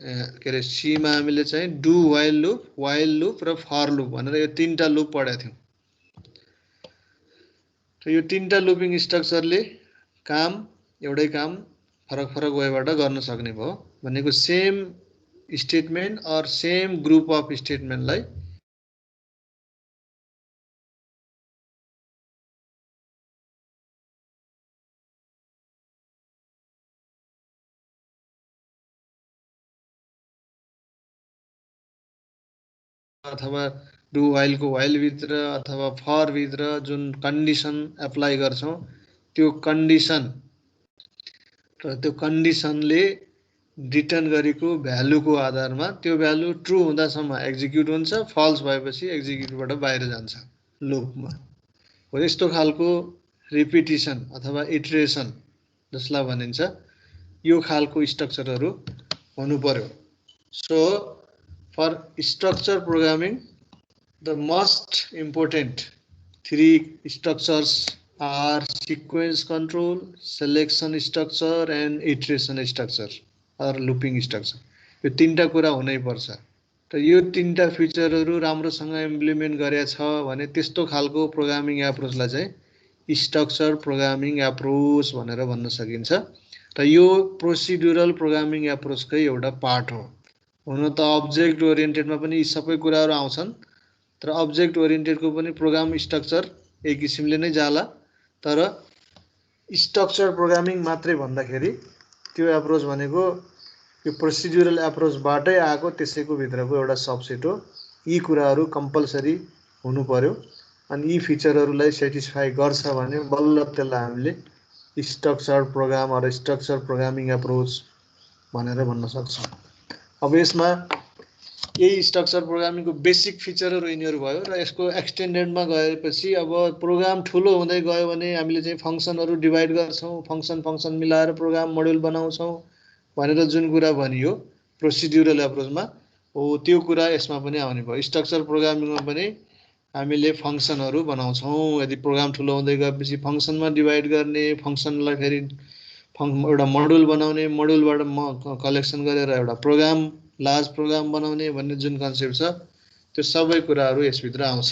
के अरे सीमा हामीले चाहिँ डु वाइल लुप र फर लुप भनेर यो तीनटा लुप पढेका थियौँ। र यो तीनटा लुपिङ स्ट्रक्चरले काम एउटै काम फरक फरक वेबाट गर्न सक्ने भयो। भनेको same statement or same group of स्टेटमेन्टलाई अथवा डु वाइलको वाइलभित्र अथवा फरभित्र जुन कन्डिसन एप्लाई गर्छौँ त्यो कन्डिसन र त्यो कन्डिसनले रिटर्न गरेको भ्यालुको आधारमा त्यो भ्यालु ट्रु हुँदासम्म एक्जिक्युट हुन्छ, फल्स भएपछि एक्जिक्युटबाट बाहिर जान्छ लुपमा। हो यस्तो खालको रिपिटिसन अथवा इटरेसन जसलाई भनिन्छ यो खालको स्ट्रक्चरहरू हुनु पर्यो। So for structure programming the most important 3 structures are sequence control, selection structure and iteration structure or looping structure. यो तीनटा कुरा हुनै पर्छ। त यो तीनटा फिचरहरू राम्रोसँग इम्प्लिमेन्ट गरेछ भने त्यस्तो खालको प्रोग्रामिङ एप्रोचलाई चाहिँ स्ट्रक्चर प्रोग्रामिङ एप्रोच भनेर भन्न सकिन्छ। र यो प्रोसिड्युरल प्रोग्रामिङ एप्रोचकै एउटा पार्ट हो। हुन त अब्जेक्ट ओरिएन्टेडमा पनि यी सबै कुराहरू आउँछन्, तर अब्जेक्ट ओरिएन्टेडको पनि प्रोग्राम स्ट्रक्चर एक किसिमले नै जाला, तर स्ट्रक्चर प्रोग्रामिङ मात्रै भन्दाखेरि त्यो एप्रोच भनेको यो प्रोसिड्युरल एप्रोचबाटै आएको त्यसैको भित्रको एउटा सबसेट हो। यी कुराहरू कम्पलसरी हुनु पर्यो अनि यी फिचरहरूलाई सेटिस्फाई गर्छ भने बल्ल त्यसलाई हामीले structure program or structure programming approach भनेर भन्न सक्छौँ। अब यसमा यही स्ट्रक्चर प्रोग्रामिङको बेसिक फिचरहरू यिनीहरू भयो र यसको एक्सटेन्डेडमा गएपछि अब प्रोग्राम ठुलो हुँदै गयो भने हामीले चाहिँ फङ्सनहरू डिभाइड गर्छौँ, फङ्सन मिलाएर प्रोग्राम मोड्युल बनाउँछौँ भनेर जुन कुरा भनियो प्रोसिड्युरल एप्रोचमा हो त्यो कुरा यसमा पनि आउने भयो। स्ट्रक्चर प्रोग्रामिङमा पनि हामीले फङ्सनहरू बनाउँछौँ। यदि प्रोग्राम ठुलो हुँदै गएपछि फङ्सनमा डिभाइड गर्ने, फङ्सनलाई फेरि एउटा मोड्युल बनाउने, मोड्युलबाट कलेक्सन गरेर एउटा प्रोग्राम लार्ज प्रोग्राम बनाउने भन्ने जुन कन्सेप्ट छ त्यो सबै कुराहरू यसभित्र आउँछ।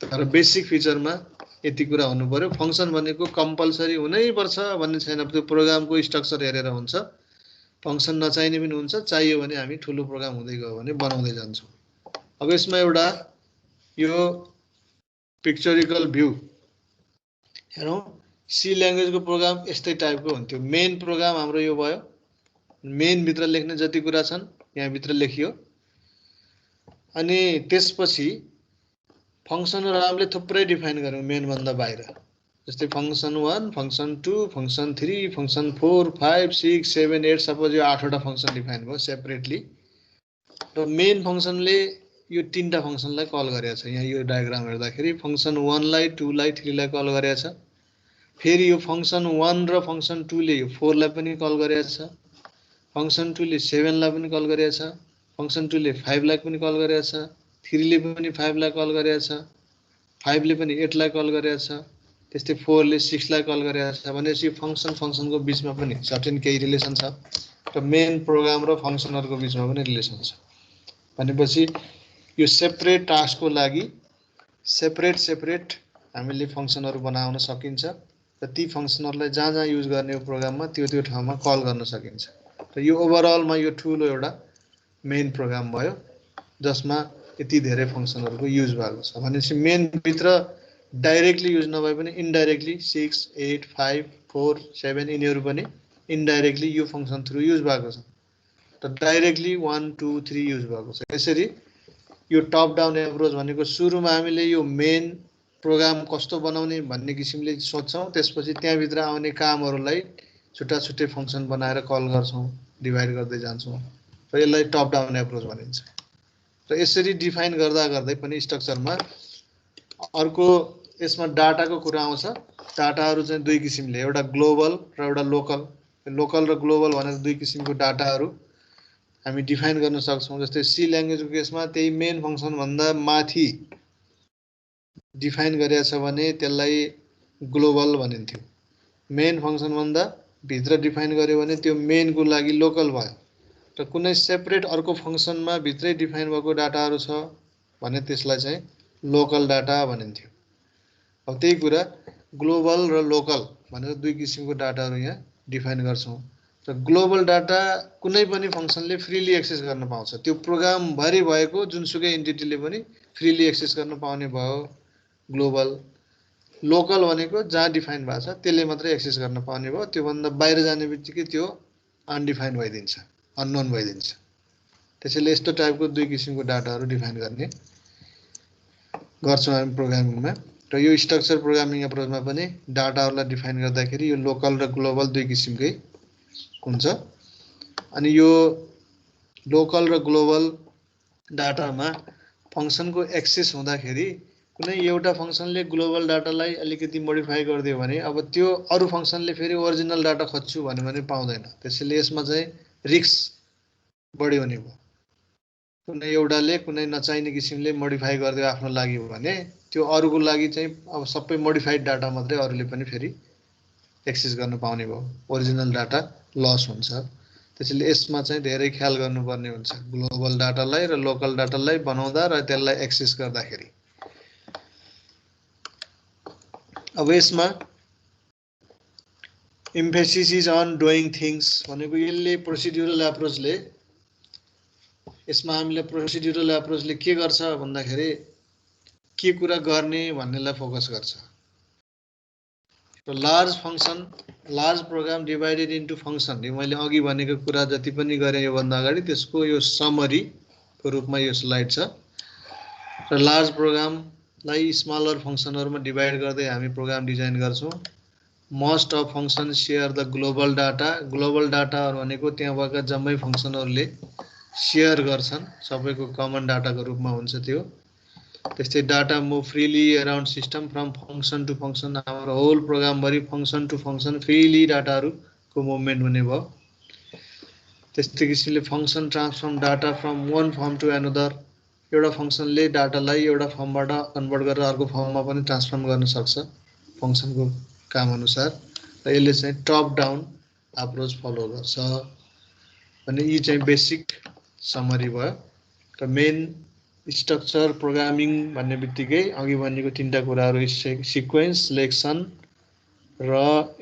तर बेसिक फिचरमा यति कुरा हुनु पर्यो। फङ्सन भनेको कम्पलसरी हुनै पर्छ भन्ने छैन, त्यो प्रोग्रामको स्ट्रक्चर हेरेर हुन्छ। फङ्सन नचाहिने पनि हुन्छ, चाहियो भने हामी ठुलो प्रोग्राम हुँदै गयो भने बनाउँदै जान्छौँ। अब यसमा एउटा यो पिक्चरिकल भ्यू हेरौँ। सी ल्याङ्ग्वेजको प्रोग्राम यस्तै टाइपको हुन्थ्यो। मेन प्रोग्राम हाम्रो यो भयो, मेन भित्र लेख्ने जति कुरा छन् यहाँ भित्र लेखियो अनि त्यसपछि फङ्सनहरू हामीले थुप्रै डिफाइन गर्यौँ मेन भन्दा बाहिर, जस्तै function 1, function 2, function 3, function 4, 5, 6, 7, 8 suppose यो 8 वटा फङ्सन डिफाइन भयो सेपरेटली। र मेन फङ्सनले यो 3टा फङ्सनलाई कल गरेको छ। यहाँ यो डायग्राम हेर्दाखेरि फङ्सन 1 लाई 2 लाई 3 लाई कल गरेको छ। फेरि यो फङ्सन 1 र फङ्सन 2 ले यो 4 लाई पनि कल गरेको छ, फङ्सन 2 ले 7 लाई पनि कल गरेको छ, फङ्सन 2 ले 5 लाई पनि कल गरेको छ, 3 ले पनि 5 लाई कल गरेको छ, 5 ले पनि 8 लाई कल गरेको छ, त्यस्तै 4 ले 6 लाई कल गरेको छ। भनेपछि फङ्सनको बिचमा पनि सर्टेन केही रिलेसन छ र मेन प्रोग्राम र फङ्सनहरूको बिचमा पनि रिलेसन छ। भनेपछि यो सेपरेट टास्कको लागि सेपरेट हामीले फङ्सनहरू बनाउन सकिन्छ र ती फङ्सनहरूलाई जहाँ जहाँ युज गर्ने हो प्रोग्राममा त्यो ठाउँमा कल गर्न सकिन्छ। र यो ओभरअलमा यो ठुलो एउटा मेन प्रोग्राम भयो जसमा यति धेरै फङ्सनहरूको युज भएको छ। भनेपछि मेनभित्र डाइरेक्टली युज नभए पनि इन्डाइरेक्टली 6, 8, 5, 4, 7 यिनीहरू पनि इन्डाइरेक्टली यो फङ्सन थ्रु युज भएको छ र डाइरेक्टली 1, 2, 3 युज भएको छ। यसरी यो टप डाउन एप्रोच भनेको सुरुमा हामीले यो मेन प्रोग्राम कस्तो बनाउने भन्ने किसिमले सोच्छौँ, त्यसपछि त्यहाँभित्र आउने कामहरूलाई छुट्टै फङ्सन बनाएर कल गर्छौँ, डिभाइड गर्दै जान्छौँ र यसलाई टप डाउन एप्रोच भनिन्छ। र यसरी डिफाइन गर्दै पनि स्ट्रक्चरमा अर्को यसमा डाटाको कुरा आउँछ। डाटाहरू चाहिँ दुई किसिमले, एउटा ग्लोबल र एउटा लोकल। लोकल र ग्लोबल भनेर दुई किसिमको डाटाहरू हामी डिफाइन गर्न सक्छौँ। जस्तै सी ल्याङ्ग्वेजको केसमा त्यही मेन फङ्सन भन्दा माथि डिफाइन गरेको छ भने त्यसलाई ग्लोबल भनिन्थ्यो। मेन फङ्सन भन्दा भित्र डिफाइन गर्यो भने त्यो मेनको लागि लोकल भयो। र कुनै सेपरेट अर्को फङ्सनमा भित्रै डिफाइन भएको डाटाहरू छ भने त्यसलाई चाहिँ लोकल डाटा भनिन्थ्यो। अब त्यही कुरा ग्लोबल र लोकल भनेर दुई किसिमको डाटाहरू यहाँ डिफाइन गर्छौँ। र ग्लोबल डाटा कुनै पनि फङ्सनले फ्रीली एक्सेस गर्न पाउँछ। त्यो प्रोग्रामभरि भएको जुनसुकै एन्टिटीले पनि फ्रीली एक्सेस गर्न पाउने भयो ग्लोबल। लोकल भनेको जहाँ डिफाइन भएको छ त्यसले मात्रै एक्सेस गर्न पाउने भयो, त्योभन्दा बाहिर जाने बित्तिकै त्यो अनडिफाइन भइदिन्छ, अननोन भइदिन्छ। त्यसैले यस्तो टाइपको दुई किसिमको डाटाहरू डिफाइन गर्छौँ हामी प्रोग्रामिङमा। र यो स्ट्रक्चर प्रोग्रामिङ एप्रोचमा पनि डाटाहरूलाई डिफाइन गर्दाखेरि यो लोकल र ग्लोबल दुई किसिमकै हुन्छ। अनि यो लोकल र ग्लोबल डाटामा फङ्सनको एक्सेस हुँदाखेरि कुनै एउटा फङ्सनले ग्लोबल डाटालाई अलिकति मोडिफाई गरिदियो भने अब त्यो अरू फङ्सनले फेरि ओरिजिनल डाटा खोज्छु भन्यो भने पाउँदैन। त्यसैले यसमा चाहिँ रिस्क बढी हुने भयो। कुनै एउटाले कुनै नचाहिने किसिमले मोडिफाई गरिदियो आफ्नो लागि भने त्यो अरूको लागि चाहिँ अब सबै मोडिफाइड डाटा मात्रै अरूले पनि फेरि एक्सेस गर्न पाउने भयो। ओरिजिनल डाटा लस हुन्छ। त्यसैले यसमा चाहिँ धेरै ख्याल गर्नुपर्ने हुन्छ ग्लोबल डाटालाई र लोकल डाटालाई बनाउँदा र त्यसलाई एक्सेस गर्दाखेरि। अब यसमा emphasis is on doing things भनेको यसले प्रोसिड्युरल एप्रोचले यसमा हामीले प्रोसिड्युरल एप्रोचले के गर्छ भन्दाखेरि के कुरा गर्ने भन्नेलाई फोकस गर्छ। Large function large program divided into function यो मैले अघि भनेको कुरा जति पनि गरे यो भन्दा अगाडि त्यसको यो समरी को रूपमा यो स्लाइड छ र लार्ज प्रोग्रामलाई स्मलर फंक्शनहरुमा डिवाइड गर्दै हामी प्रोग्राम डिजाइन गर्छौं। Most of function share the global data भनेको त्यहाँ भएका जम्मै फंक्शनहरुले शेयर गर्छन् सबैको कमन डाटाको रूपमा हुन्छ त्यो। त्यस्तै data move freely around system from function to function हाम्रो होल प्रोग्राम भरि फंक्शन टु फंक्शन फ्रीली डाटाहरुको मुभमेन्ट हुने भयो। त्यस्तै किसिमले function transform data from one form to another एउटा फंक्शनले डाटालाई एउटा फर्मबाट कन्भर्ट गरेर अर्को फर्ममा पनि ट्रान्सफर्म गर्न सक्छ फंक्शनको काम अनुसार र यसले चाहिँ टप डाउन अप्रोच फलो गर्छ। अनि यी चाहिँ बेसिक समरी भयो र मेन स्ट्रक्चर प्रोग्रामिङ भन्ने बित्तिकै अघि भनेको तीनटा कुराहरु सिक्वेन्स सिलेक्सन र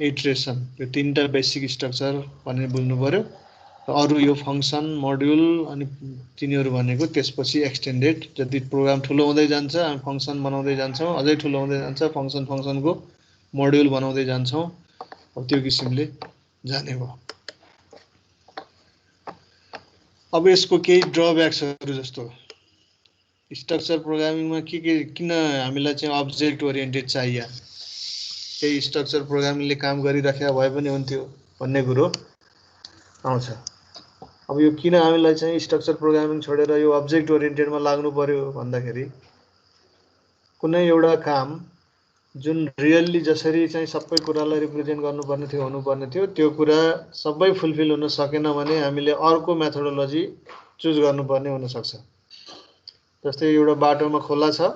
इटरेसन यो तीनटा बेसिक स्ट्रक्चर भन्ने बुझ्नु पर्यो। अरु यो फंक्शन मोड्युल अनि तिनीहरु भनेको त्यसपछि एक्सटेन्डेड जति प्रोग्राम ठुलो हुँदै जान्छ हामी फंक्शन बनाउँदै जान्छौं अझै ठुलो हुँदै जान्छ फंक्शनको मोड्युल बनाउँदै जान्छौं अब त्यो किसिमले जाने भयो। अब यसको केही ड्रब्याक्सहरु जस्तो स्ट्रक्चर प्रोग्रामिङमा के किन हामीलाई चाहिँ अब्जेक्ट ओरिएन्टेड चाहियो त्यही स्ट्रक्चर प्रोग्रामिङले काम गरिराखेको भए पनि हुन्थ्यो भन्ने कुरो आउँछ। अब यो किन हामीलाई चाहिँ स्ट्रक्चर प्रोग्रामिङ छोडेर यो अब्जेक्ट ओरिएन्टेडमा लाग्नु पर्यो भन्दाखेरि कुनै एउटा काम जुन रियल्ली जसरी चाहिँ सबै कुरालाई रिप्रेजेन्ट हुनुपर्ने थियो त्यो कुरा सबै फुलफिल हुन सकेन भने हामीले अर्को मेथोडोलोजी चुज गर्नुपर्ने हुन सक्छ। जस्तै एउटा बाटोमा खोला छ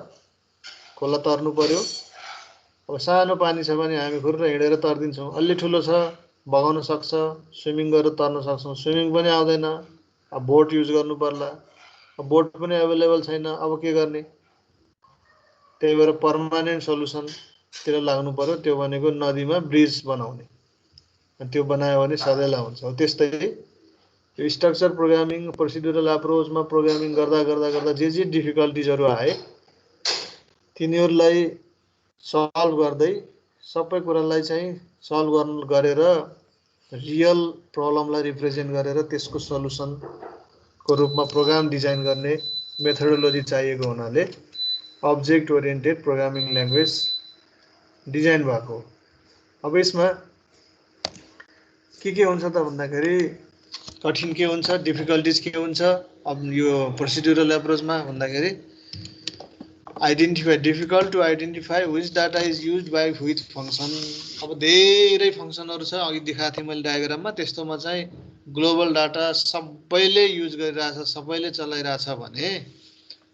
खोला तर्नु पर्यो अब सानो पानी छ भने हामी खुर्र हिँडेर तर्दिन्छौं अलि ठुलो छ बगाउन सक्छ स्विमिङ गरेर तर्न सक्छौं स्विमिङ पनि आउँदैन अब बोट युज गर्नु पर्ला अब बोट पनि अवेलेबल छैन अब के गर्ने त्यही भएर पर्मानेन्ट सल्युसन तिर लाग्नु पर्यो त्यो भनेको नदीमा ब्रिज बनाउने त्यो बनायो भने सधैँलाई हुन्छ। त्यस्तै यो स्ट्रक्चर प्रोग्रामिङ प्रोसिड्युरल अप्रोचमा प्रोग्रामिङ गर्दा जे डिफिकल्टीजहरु आए तिनीहरुलाई सल्भ गर्दै सबै कुरालाई चाहिँ सल्भ गरेर रियल प्रब्लमलाई रिप्रेजेन्ट गरेर त्यसको सल्युसनको रूपमा प्रोग्राम डिजाइन गर्ने मेथोडोलोजी चाहिएको हुनाले object oriented programming language design भएको। अब यसमा के हुन्छ त भन्दाखेरि कठिन के हुन्छ डिफिकल्टीज के हुन्छ अब यो प्रोसिड्युरल अप्रोचमा भन्दाखेरि identify difficult to identify which data is used by which function. अब धेरै फंक्शनहरु छ अघि देखाएको थिएँ मैले डायग्राममा त्यस्तोमा चाहिँ ग्लोबल डाटा सबैले युज गरिरहेछ सबैले चलाइरहेछ भने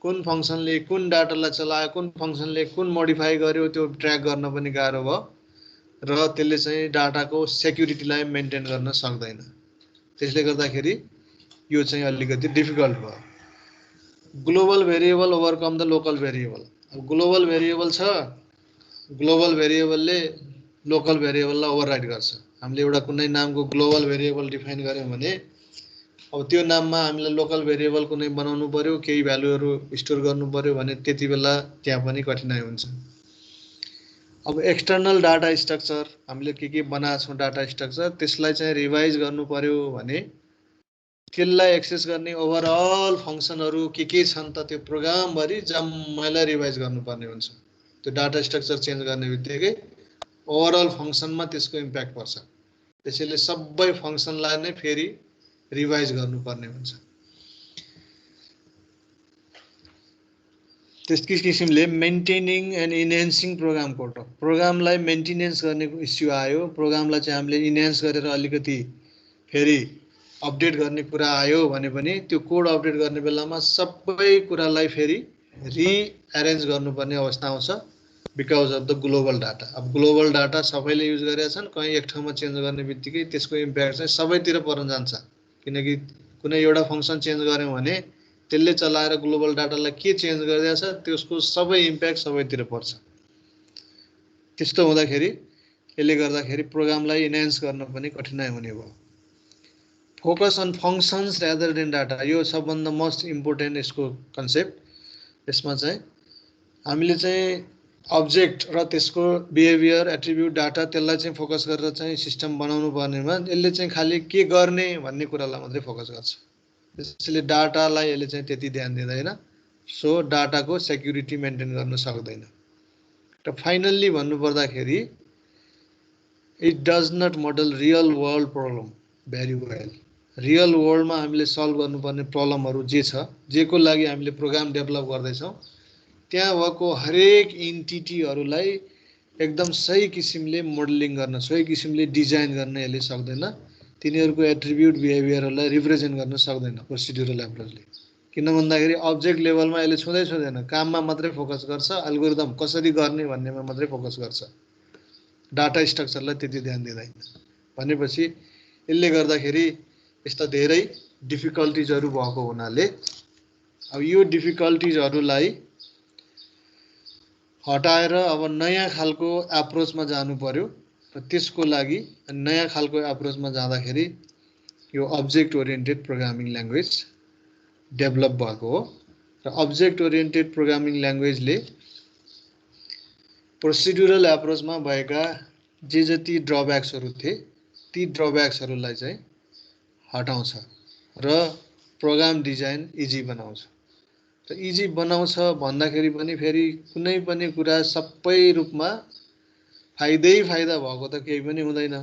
कुन फंक्शनले कुन डाटालाई चलायो कुन फंक्शनले कुन मोडिफाई गर्यो त्यो ट्र्याक गर्न पनि गाह्रो भयो र त्यसले चाहिँ डाटाको सेक्युरिटीलाई मेन्टेन गर्न सक्दैन। त्यसले गर्दाखेरि यो चाहिँ अलिकति डिफिकल्ट भयो। Global variable overcome the local variable. अब ग्लोबल भेरिएबल छ ग्लोबल भेरिएबलले लोकल भेरिएबललाई ओभरराइड गर्छ। हामीले एउटा कुनै नामको ग्लोबल भेरिएबल डिफाइन गर्यौं भने अब त्यो नाममा हामीले लोकल भेरिएबल कुनै बनाउनु पर्यो केही भ्यालुहरु स्टोर गर्नु पर्यो भने त्यतिबेला त्यहाँ पनि कठिनाइ हुन्छ। अब एक्सटर्नल डाटा स्ट्रक्चर हामीले के बनाएको छौं डाटा स्ट्रक्चर त्यसलाई चाहिँ रिभाइज गर्नु पर्यो भने त्यसलाई एक्सेस गर्ने ओभरअल फंक्शनहरु के छन् त त्यो प्रोग्राम भरि जम्मैलाई रिभाइज गर्नुपर्ने हुन्छ। त्यो डाटा स्ट्रक्चर चेन्ज गर्ने बित्तिकै ओभरअल फंक्शनमा त्यसको इम्प्याक्ट पर्छ। त्यसैले सबै फंक्शनलाई नै फेरि रिभाइज गर्नुपर्ने हुन्छ। त्यस्तै किसिमले maintaining and enhancing program code, प्रोग्रामलाई मेन्टेनेन्स गर्ने इस्यु आयो, प्रोग्रामलाई चाहिँ हामीले इन्हान्स गरेर अलिकति फेरि अपडेट गर्ने कुरा आयो भने पनि त्यो कोड अपडेट गर्ने बेलामा सबै कुरालाई फेरि रिएरेन्ज गर्नुपर्ने अवस्था आउँछ because of the global data. अब ग्लोबल डाटा सबैले युज गरेका छन्, कहीँ एक ठाउँमा चेन्ज गर्ने बित्तिकै त्यसको इम्प्याक्ट चाहिँ सबैतिर पर्न जान्छ, किनकि कुनै एउटा फङ्सन चेन्ज गऱ्यौँ भने त्यसले चलाएर ग्लोबल डाटालाई के चेन्ज गरिरहेछ त्यसको सबै इम्प्याक्ट सबैतिर पर्छ। त्यस्तो हुँदाखेरि यसले गर्दाखेरि प्रोग्रामलाई इन्हान्स गर्न पनि कठिनाइ हुने भयो। Focus on functions rather than data, यो सबभन्दा मोस्ट इम्पोर्टेन्ट यसको कन्सेप्ट। यसमा चाहिँ हामीले चाहिँ अब्जेक्ट र त्यसको बिहेभियर एट्रिब्युट डाटा त्यसलाई चाहिँ फोकस गरेर चाहिँ सिस्टम बनाउनु पर्नेमा यसले चाहिँ खालि के गर्ने भन्ने कुरालाई मात्रै फोकस गर्छ, त्यसैले डाटालाई यसले चाहिँ त्यति ध्यान दिँदैन, सो डाटाको सेक्युरिटी मेन्टेन गर्न सक्दैन। र फाइनल्ली भन्नुपर्दाखेरि it does not model real world problem very well. Real वर्ल्डमा हामीले सल्भ गर्नुपर्ने प्रब्लमहरू जे छ, जेको लागि हामीले प्रोग्राम डेभलप गर्दैछौँ, त्यहाँ भएको हरेक इन्टिटीहरूलाई एकदम सही किसिमले मोडलिङ गर्न, सही किसिमले डिजाइन गर्न यसले सक्दैन। तिनीहरूको एट्रिब्युट बिहेभियरहरूलाई रिप्रेजेन्ट गर्न सक्दैन प्रोसिड्युरल एप्रोचले। किन भन्दाखेरि अब्जेक्ट लेभलमा यसले छुँदैन, काममा मात्रै फोकस गर्छ, एल्गोरिदम कसरी गर्ने भन्नेमा मात्रै फोकस गर्छ, डाटा स्ट्रक्चरलाई त्यति ध्यान दिँदैन। भनेपछि यसले गर्दाखेरि यस्ता धेरै डिफिकल्टिजहरू भएको हुनाले अब यो डिफिकल्टिजहरूलाई हटाएर अब नयाँ खालको एप्रोचमा जानु पर्यो। र त्यसको लागि नयाँ खालको एप्रोचमा जाँदाखेरि यो object oriented programming language develop भएको हो। र अब्जेक्ट ओरिएन्टेड प्रोग्रामिङ ल्याङ्ग्वेजले प्रोसिड्युरल एप्रोचमा भएका जे जति ड्रब्याक्सहरू थिए ती ड्रब्याक्सहरूलाई चाहिँ हटाउँछ र प्रोग्राम डिजाइन इजी बनाउँछ। र इजी बनाउँछ भन्दाखेरि पनि फेरि कुनै पनि कुरा सबै रूपमा फाइदै फाइदा भएको त केही पनि हुँदैन,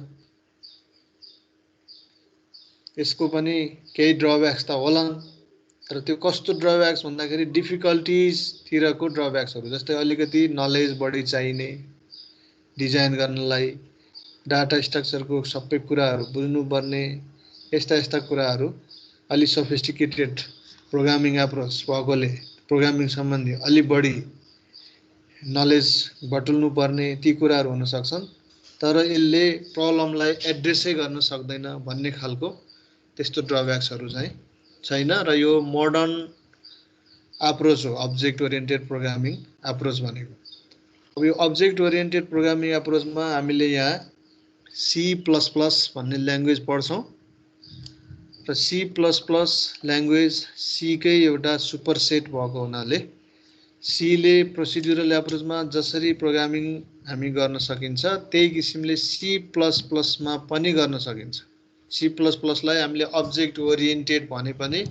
यसको पनि केही ड्रब्याक्स त होलान्। तर त्यो कस्तो ड्रब्याक्स भन्दाखेरि डिफिकल्टिजतिरको ड्रब्याक्सहरू, जस्तै अलिकति नलेज बढी चाहिने डिजाइन गर्नलाई, डाटा स्ट्रक्चरको सबै कुराहरू बुझ्नुपर्ने, यस्ता कुराहरू अलि सोफिस्टिकेटेड प्रोग्रामिङ एप्रोच भएकोले प्रोग्रामिङ सम्बन्धी अलि बढी नलेज बटुल्नु पर्ने ती कुराहरू हुन सक्छन्। तर यसले प्रब्लमलाई एड्रेसै गर्न सक्दैन भन्ने खालको त्यस्तो ड्रब्याक्सहरू चाहिँ छैन। र यो मोडर्न एप्रोच हो अब्जेक्ट ओरिएन्टेड प्रोग्रामिङ एप्रोच भनेको। अब यो अब्जेक्ट ओरिएन्टेड प्रोग्रामिङ एप्रोचमा हामीले यहाँ C++ भन्ने ल्याङ्ग्वेज पढ्छौँ। र C++ ल्याङ्ग्वेज सीकै एउटा सुपरसेट भएको हुनाले सीले प्रोसिड्युरल एप्रोचमा जसरी प्रोग्रामिङ हामी गर्न सकिन्छ त्यही किसिमले C++मा पनि गर्न सकिन्छ। C++लाई हामीले अब्जेक्ट ओरिएन्टेड भने पनि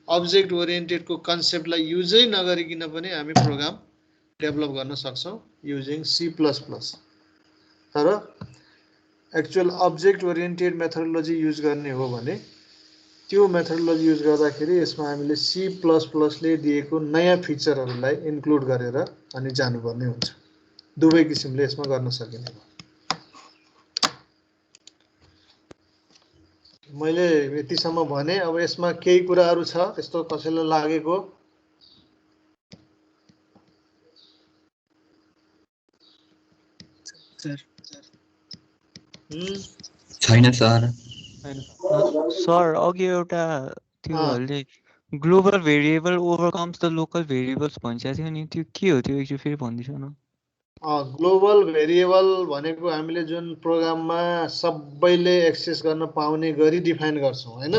अब्जेक्ट ओरिएन्टेडको कन्सेप्टलाई युजै नगरिकन पनि हामी प्रोग्राम डेभलप गर्न सक्छौँ युजिङ C++। तर actual object oriented methodology use गर्ने हो भने त्यो मेथोडोलोजी युज गर्दाखेरि यसमा हामीले C++ले दिएको नयाँ फिचरहरूलाई इन्क्लुड गरेर अनि जानुपर्ने हुन्छ। दुवै किसिमले यसमा गर्न सकिने हो। मैले यतिसम्म भने, अब यसमा केही कुराहरू छ यस्तो कसैलाई लागेको? छैन सर। सर अघि एउटा त्योहरूले global variable overcomes the local variables भनिसकेको थियो नि, त्यो के हो? त्यो एकचोटि फेरि भनिदिनु न। ग्लोबल भेरिएबल भनेको हामीले जुन प्रोग्राममा सबैले एक्सेस गर्न पाउने गरी डिफाइन गर्छौँ हैन,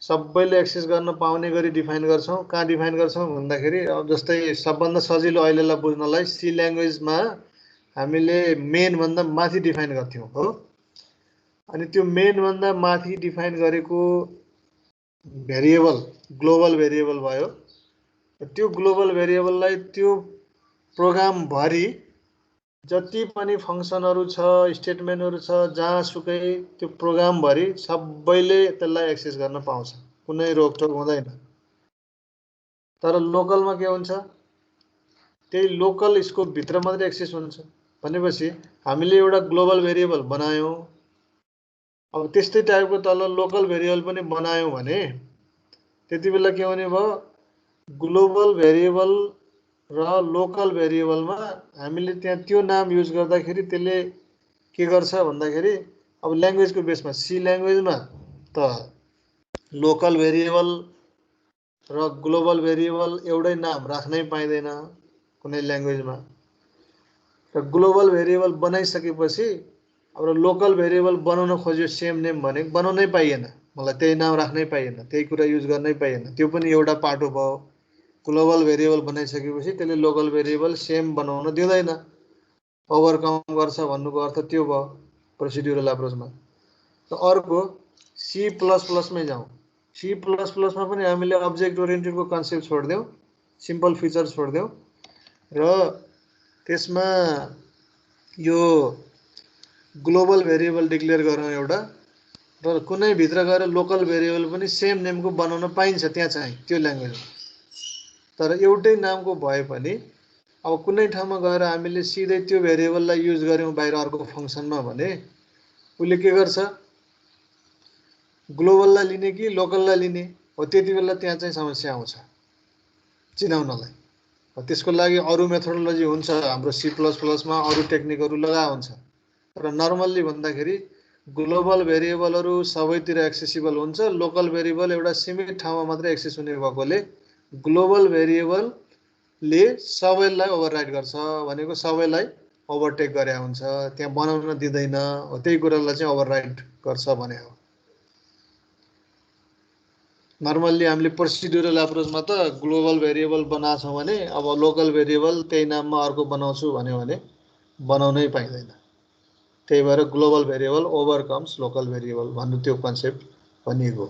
सबैले एक्सेस गर्न पाउने गरी डिफाइन गर्छौँ। कहाँ डिफाइन गर्छौँ भन्दाखेरि अब जस्तै सबभन्दा सजिलो अहिलेलाई बुझ्नलाई सी ल्याङ्ग्वेजमा हामीले मेन भन्दा माथि डिफाइन गर्थ्यौँ हो। अनि त्यो मेन भन्दा माथि डिफाइन गरेको भेरिएबल ग्लोबल भेरिएबल भयो। त्यो ग्लोबल भेरिएबललाई त्यो प्रोग्राम भरि जति पनि फङ्सनहरू छ, स्टेटमेन्टहरू छ, जहाँसुकै त्यो प्रोग्रामभरि सबैले त्यसलाई एक्सेस गर्न पाउँछ, कुनै रोकटोक हुँदैन। तर लोकलमा के हुन्छ, त्यही लोकल स्कोपभित्र मात्रै एक्सेस हुन्छ। भनेपछि हामीले एउटा ग्लोबल भेरिएबल बनायौँ, अब त्यस्तै टाइपको तल लोकल भेरिएबल पनि बनायौँ भने त्यति बेला के हुने भयो, ग्लोबल भेरिएबल र लोकल भेरिएबलमा हामीले त्यहाँ त्यो नाम युज गर्दाखेरि त्यसले के गर्छ भन्दाखेरि अब ल्याङ्ग्वेजको बेसमा सी ल्याङ्ग्वेजमा त लोकल भेरिएबल र ग्लोबल भेरिएबल एउटै नाम राख्नै पाइँदैन कुनै ल्याङ्ग्वेजमा। र ग्लोबल भेरिएबल बनाइसकेपछि अब लोकल भेरिएबल बनाउन खोज्यो सेम नेम भने बनाउनै पाइएन, मलाई त्यही नाम राख्नै पाइएन, त्यही कुरा युज गर्नै पाइएन। त्यो पनि एउटा पाटो भयो। ग्लोबल भेरिएबल बनाइसकेपछि त्यसले लोकल भेरिएबल सेम बनाउन दिँदैन, ओभरकम गर्छ भन्नुको अर्थ त्यो भयो प्रोसिड्युरल एप्रोचमा। र अर्को सी प्लस प्लसमै जाउँ। सी प्लस प्लसमा पनि हामीले अब्जेक्ट ओरिएन्टेडको कन्सेप्ट छोडिदिउँ, सिम्पल फिचर छोडिदिउँ र त्यसमा यो ग्लोबल भेरिएबल डिक्लेयर गरौँ एउटा, र कुनै भित्र गएर लोकल भेरिएबल पनि सेम नेमको बनाउन पाइन्छ त्यहाँ चाहिँ त्यो ल्याङ्ग्वेजमा। तर एउटै नामको भए पनि अब कुनै ठाउँमा गएर हामीले सिधै त्यो भेरिएबललाई युज गऱ्यौँ बाहिर अर्को फङ्सनमा भने उसले के गर्छ, ग्लोबललाई लिने कि लोकललाई लिने हो, त्यति बेला त्यहाँ चाहिँ समस्या आउँछ चिनाउनलाई। त्यसको लागि अरू मेथोडोलोजी हुन्छ, हाम्रो सी प्लस प्लसमा अरू टेक्निकहरू लगाएको हुन्छ। र नर्मल्ली भन्दाखेरि ग्लोबल भेरिएबलहरू सबैतिर एक्सेसिबल हुन्छ, लोकल भेरिएबल एउटा सीमित ठाउँमा मात्रै एक्सेस हुने भएकोले ग्लोबल भेरिएबलले सबैलाई ओभरराइड गर्छ, भनेको सबैलाई ओभरटेक गरे हुन्छ, त्यहाँ बनाउन दिँदैन, हो त्यही कुरालाई चाहिँ ओभरराइड गर्छ भने हो। नर्मल्ली हामीले प्रोसिड्युरल एप्रोचमा त ग्लोबल भेरिएबल बनाछौँ भने अब लोकल भेरिएबल त्यही नाममा अर्को बनाउँछु भन्यो भने बनाउनै पाइँदैन। त्यही भएर ग्लोबल भेरिएबल ओभरकम्स लोकल भेरिएबल भन्नु त्यो कन्सेप्ट भनिएको।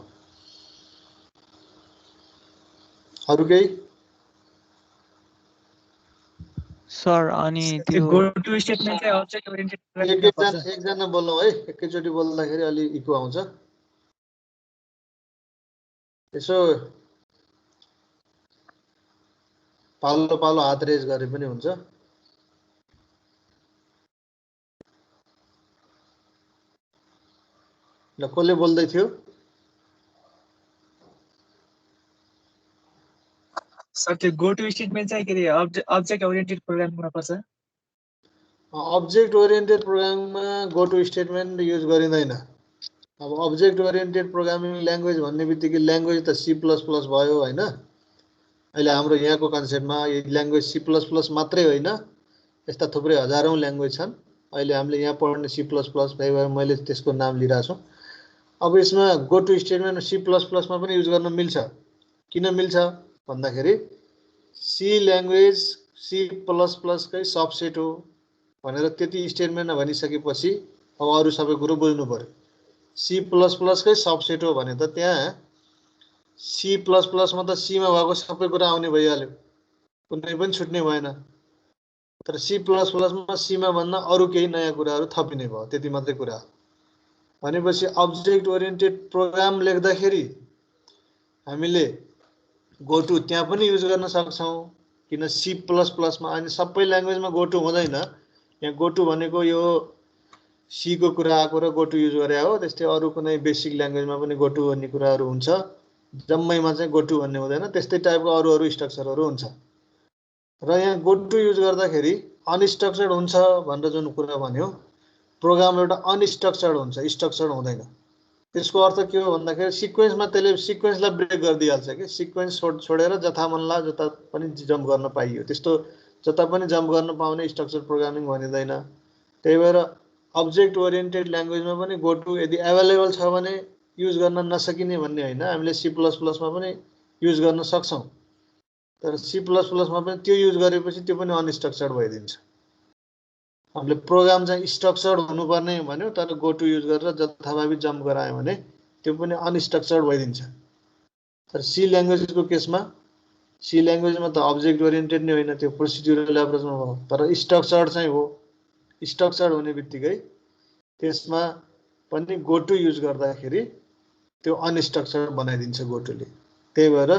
अरू केही सर अनि त्यो गो टु स्टेटमेन्ट चाहिँ अब्जेक्ट ओरिएन्टेड प्रोग्रामिङमा पर्छ। एकजना बोल्नु है, एकैचोटि बोल्दाखेरि अलि इको आउँछ। यसो पालो पालो हात रेज गरे पनि हुन्छ। ल कसले बोल्दै थियो? सर त्यो गो टु स्टेटमेन्ट चाहिँ के अरे अब्जेक्ट ओरिएन्टेड प्रोग्रामिङमा पर्छ। अब्जेक्ट ओरिएन्टेड प्रोग्रामिङमा गो टु स्टेटमेन्ट युज गरिँदैन। अब अब्जेक्ट ओरिएन्टेड प्रोग्रामिङ ल्याङ्ग्वेज भन्ने बित्तिकै ल्याङ्ग्वेज त सी प्लस प्लस भयो होइन। अहिले हाम्रो यहाँको कन्सेप्टमा यो ल्याङ्ग्वेज सी प्लस प्लस मात्रै होइन, यस्ता थुप्रै हजारौँ ल्याङ्ग्वेज छन्। अहिले हामीले यहाँ पढ्ने सी प्लस प्लस भएर मैले त्यसको नाम लिइरहेको छु। अब यसमा go to statement C plus प्लसमा पनि युज गर्न मिल्छ। किन मिल्छ भन्दाखेरि सी ल्याङ्ग्वेज सी प्लस प्लसकै सबसेट हो भनेर त्यति स्टेटमेन्टमा भनिसकेपछि अब अरू सबै कुरो बुझ्नु पर्यो। सी प्लस प्लसकै सबसेट हो भने त त्यहाँ सी प्लस प्लसमा त सीमा भएको सबै कुरा आउने भइहाल्यो, कुनै पनि छुट्ने भएन। तर सी प्लस प्लसमा सीमा भन्दा अरू केही नयाँ कुराहरू थपिने भयो, त्यति मात्रै कुरा हो। भनेपछि अब्जेक्ट ओरिएन्टेड प्रोग्राम लेख्दाखेरि हामीले गो टु त्यहाँ पनि युज गर्न सक्छौँ, किन सी प्लस प्लसमा अनि सबै ल्याङ्ग्वेजमा गो टु हुँदैन। यहाँ गो टु भनेको यो सी को कुरा आएको र गो टु युज गरे हो, त्यस्तै अरू कुनै बेसिक ल्याङ्ग्वेजमा पनि गो टु भन्ने कुराहरू हुन्छ, जम्मैमा चाहिँ गो टु भन्ने हुँदैन। त्यस्तै टाइपको अरू स्ट्रक्चरहरू हुन्छ। र यहाँ गो टु युज गर्दाखेरि अनस्ट्रक्चर्ड हुन्छ भनेर जुन कुरा भन्यो, प्रोग्राम एउटा अनस्ट्रक्चर्ड हुन्छ, स्ट्रक्चर्ड हुँदैन। त्यसको अर्थ के हो भन्दाखेरि सिक्वेन्समा त्यसले सिक्वेन्सलाई ब्रेक गरिदिइहाल्छ कि सिक्वेन्स छोडेर जता मनला जता पनि जम्प गर्न पाइयो, त्यस्तो जता पनि जम्प गर्न पाउने स्ट्रक्चर प्रोग्रामिङ भनिँदैन। त्यही भएर अब्जेक्ट ओरिएन्टेड ल्याङ्ग्वेजमा पनि गो टु यदि एभाइलेबल छ भने युज गर्न नसकिने भन्ने होइन, हामीले सी प्लस प्लसमा पनि युज गर्न सक्छौँ। तर सी प्लस प्लसमा पनि त्यो युज गरेपछि त्यो पनि अनस्ट्रक्चर्ड भइदिन्छ। हामीले प्रोग्राम चाहिँ स्ट्रक्चर्ड हुनुपर्ने भन्यो, तर गो टु युज गरेर जथाभावी जम्प गरायो भने त्यो पनि अनस्ट्रक्चर्ड भइदिन्छ। तर सी ल्याङ्ग्वेजको केसमा सी ल्याङ्ग्वेजमा त अब्जेक्ट ओरिएन्टेड नै होइन, त्यो प्रोसिड्युरल एप्रोचमा भयो, तर स्ट्रक्चर्ड चाहिँ हो। स्ट्रक्चर हुने बित्तिकै त्यसमा पनि गोटु युज गर्दाखेरि त्यो अनस्ट्रक्चर बनाइदिन्छ गोटुले। त्यही भएर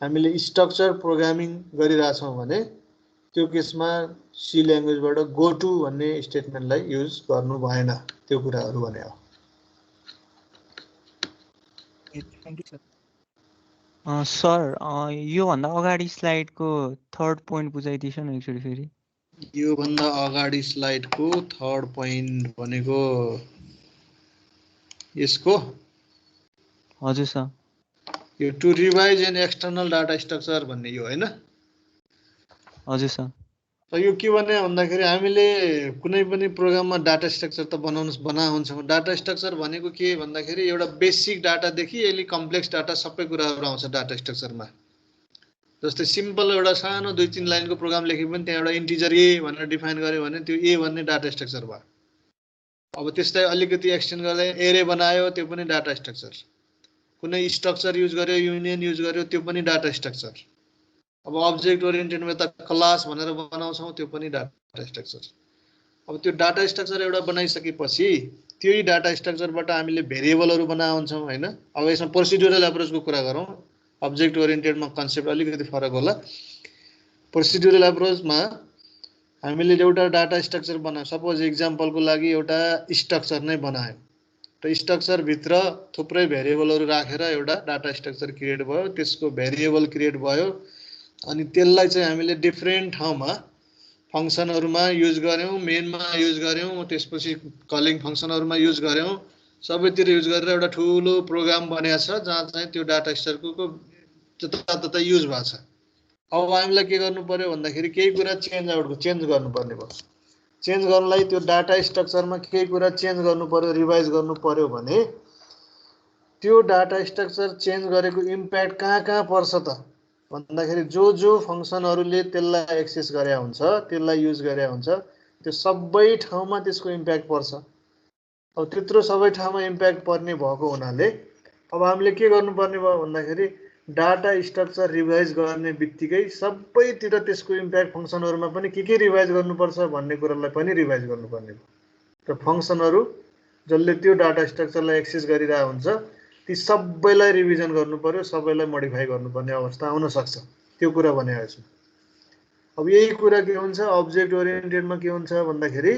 हामीले स्ट्रक्चर प्रोग्रामिङ गरिरहेछौँ भने त्यो केसमा सी ल्याङ्ग्वेजबाट गोटु भन्ने स्टेटमेन्टलाई युज गर्नु भएन, त्यो कुराहरू भने हो। Thank you sir. सर योभन्दा अगाडि स्लाइडको थर्ड पोइन्ट बुझाइदिएछ न एकचोटि फेरि। योभन्दा अगाडि स्लाइडको थर्ड पोइन्ट भनेको यसको हजुर सर। यो to revise an external data structure भन्ने यो होइन? हजुर सर। र यो के भन्ने भन्दाखेरि हामीले कुनै पनि प्रोग्राममा डाटा स्ट्रक्चर त बनाउँछौँ। डाटा स्ट्रक्चर भनेको के भन्दाखेरि एउटा बेसिक डाटादेखि अलि कम्प्लेक्स डाटा सबै कुराहरू आउँछ डाटा स्ट्रक्चरमा। जस्तै सिम्पल एउटा सानो 2-3 लाइनको प्रोग्राम लेखे पनि त्यहाँ एउटा इन्टिजर ए भनेर डिफाइन गर्यो भने त्यो ए भन्ने डाटा स्ट्रक्चर भयो। अब त्यसलाई अलिकति एक्सटेन्ड गर्दै एरे बनायो, त्यो पनि डाटा स्ट्रक्चर। कुनै स्ट्रक्चर युज गर्यो, युनियन युज गर्यो, त्यो पनि डाटा स्ट्रक्चर। अब अब्जेक्ट ओरिएन्टेडमा त क्लास भनेर बनाउँछौँ, त्यो पनि डाटा स्ट्रक्चर। अब त्यो डाटा स्ट्रक्चर एउटा बनाइसकेपछि त्यही डाटा स्ट्रक्चरबाट हामीले भेरिएबलहरू बनाउँछौँ होइन? अब यसमा प्रोसिड्युरल एप्रोचको कुरा गरौँ। अब्जेक्ट ओरिएन्टेडमा कन्सेप्ट अलिकति फरक होला। प्रोसिड्युरल एप्रोचमा हामीले एउटा डाटा स्ट्रक्चर बनायौँ, सपोज इक्जाम्पलको लागि एउटा स्ट्रक्चर नै बनायौँ र स्ट्रक्चरभित्र थुप्रै भेरिएबलहरू राखेर एउटा डाटा स्ट्रक्चर क्रिएट भयो, त्यसको भेरिएबल क्रिएट भयो अनि त्यसलाई चाहिँ हामीले डिफ्रेन्ट ठाउँमा फङ्सनहरूमा युज गऱ्यौँ, मेनमा युज गऱ्यौँ, त्यसपछि कलिङ फङ्सनहरूमा युज गऱ्यौँ, सबैतिर युज गरेर एउटा ठुलो प्रोग्राम बनेको छ जहाँ चाहिँ त्यो डाटा स्ट्रक्चरको जताततै युज भएको छ। अब हामीलाई के गर्नु पर्यो भन्दाखेरि केही कुरा चेन्ज गर्नुपर्ने भयो। चेन्ज गर्नलाई त्यो डाटा स्ट्रक्चरमा केही कुरा चेन्ज गर्नु पर्यो, रिभाइज गर्नु पर्यो भने त्यो डाटा स्ट्रक्चर चेन्ज गरेको इम्प्याक्ट कहाँ पर्छ त भन्दाखेरि जो फङ्सनहरूले त्यसलाई एक्सेस गरे हुन्छ, त्यसलाई युज गरे हुन्छ, त्यो सबै ठाउँमा त्यसको इम्प्याक्ट पर्छ। अब त्यत्रो सबै ठाउँमा इम्प्याक्ट पर्ने भएको हुनाले अब हामीले के गर्नुपर्ने भयो भन्दाखेरि डाटा स्ट्रक्चर रिभाइज गर्ने बित्तिकै सबैतिर त्यसको इम्प्याक्ट फङ्सनहरूमा पनि के रिभाइज गर्नुपर्छ भन्ने कुरालाई पनि रिभाइज गर्नुपर्ने भयो। र फङ्सनहरू जसले त्यो डाटा स्ट्रक्चरलाई एक्सेस गरिरहेको हुन्छ ती सबैलाई रिभिजन गर्नु पर्यो, सबैलाई मोडिफाई गर्नुपर्ने अवस्था आउन सक्छ। त्यो कुरा भनेको छु। अब यही कुरा के हुन्छ अब्जेक्ट ओरिएन्टेडमा के हुन्छ भन्दाखेरि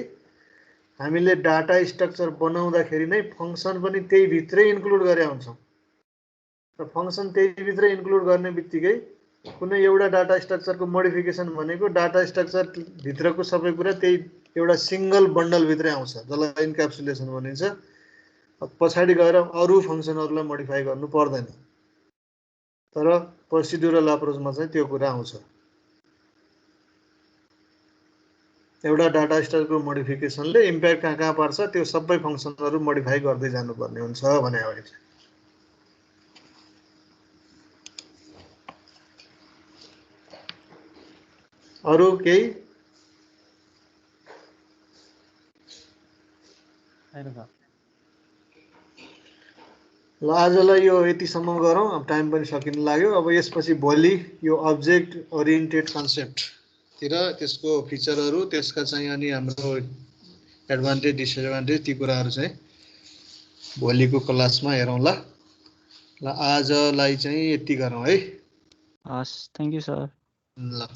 हामीले डाटा स्ट्रक्चर बनाउँदाखेरि नै फङ्सन पनि त्यही भित्रै इन्क्लुड गरे हुन्छौँ र फङ्सन त्यही भित्रै इन्क्लुड गर्ने बित्तिकै कुनै एउटा डाटा स्ट्रक्चरको मोडिफिकेसन भनेको डाटा स्ट्रक्चर भित्रको सबै कुरा त्यही एउटा सिंगल बन्डल भित्रै आउँछ जसलाई इन्क्याप्सुलेसन भनिन्छ। पछाडि गएर अरू फङ्सनहरूलाई मोडिफाई गर्नु पर्दैन। तर प्रोसिड्युरल एप्रोचमा चाहिँ त्यो कुरा आउँछ। एउटा डाटा स्ट्रक्चरको मोडिफिकेसनले इम्प्याक्ट कहाँ पर्छ त्यो सबै फङ्सनहरू मोडिफाई गर्दै जानुपर्ने हुन्छ भने हो। अरू केही? ल आजलाई यो यतिसम्म गरौँ, अब टाइम पनि सकिन लाग्यो। अब यसपछि भोलि यो अब्जेक्ट ओरिएन्टेड कन्सेप्टतिर त्यसको फिचरहरू त्यसका चाहिँ अनि हाम्रो एडभान्टेज डिसएडभान्टेज ती कुराहरू चाहिँ भोलिको क्लासमा हेरौँला। ल आजलाई चाहिँ यति गरौँ है। हस्, थ्याङ्क यू सर। ल।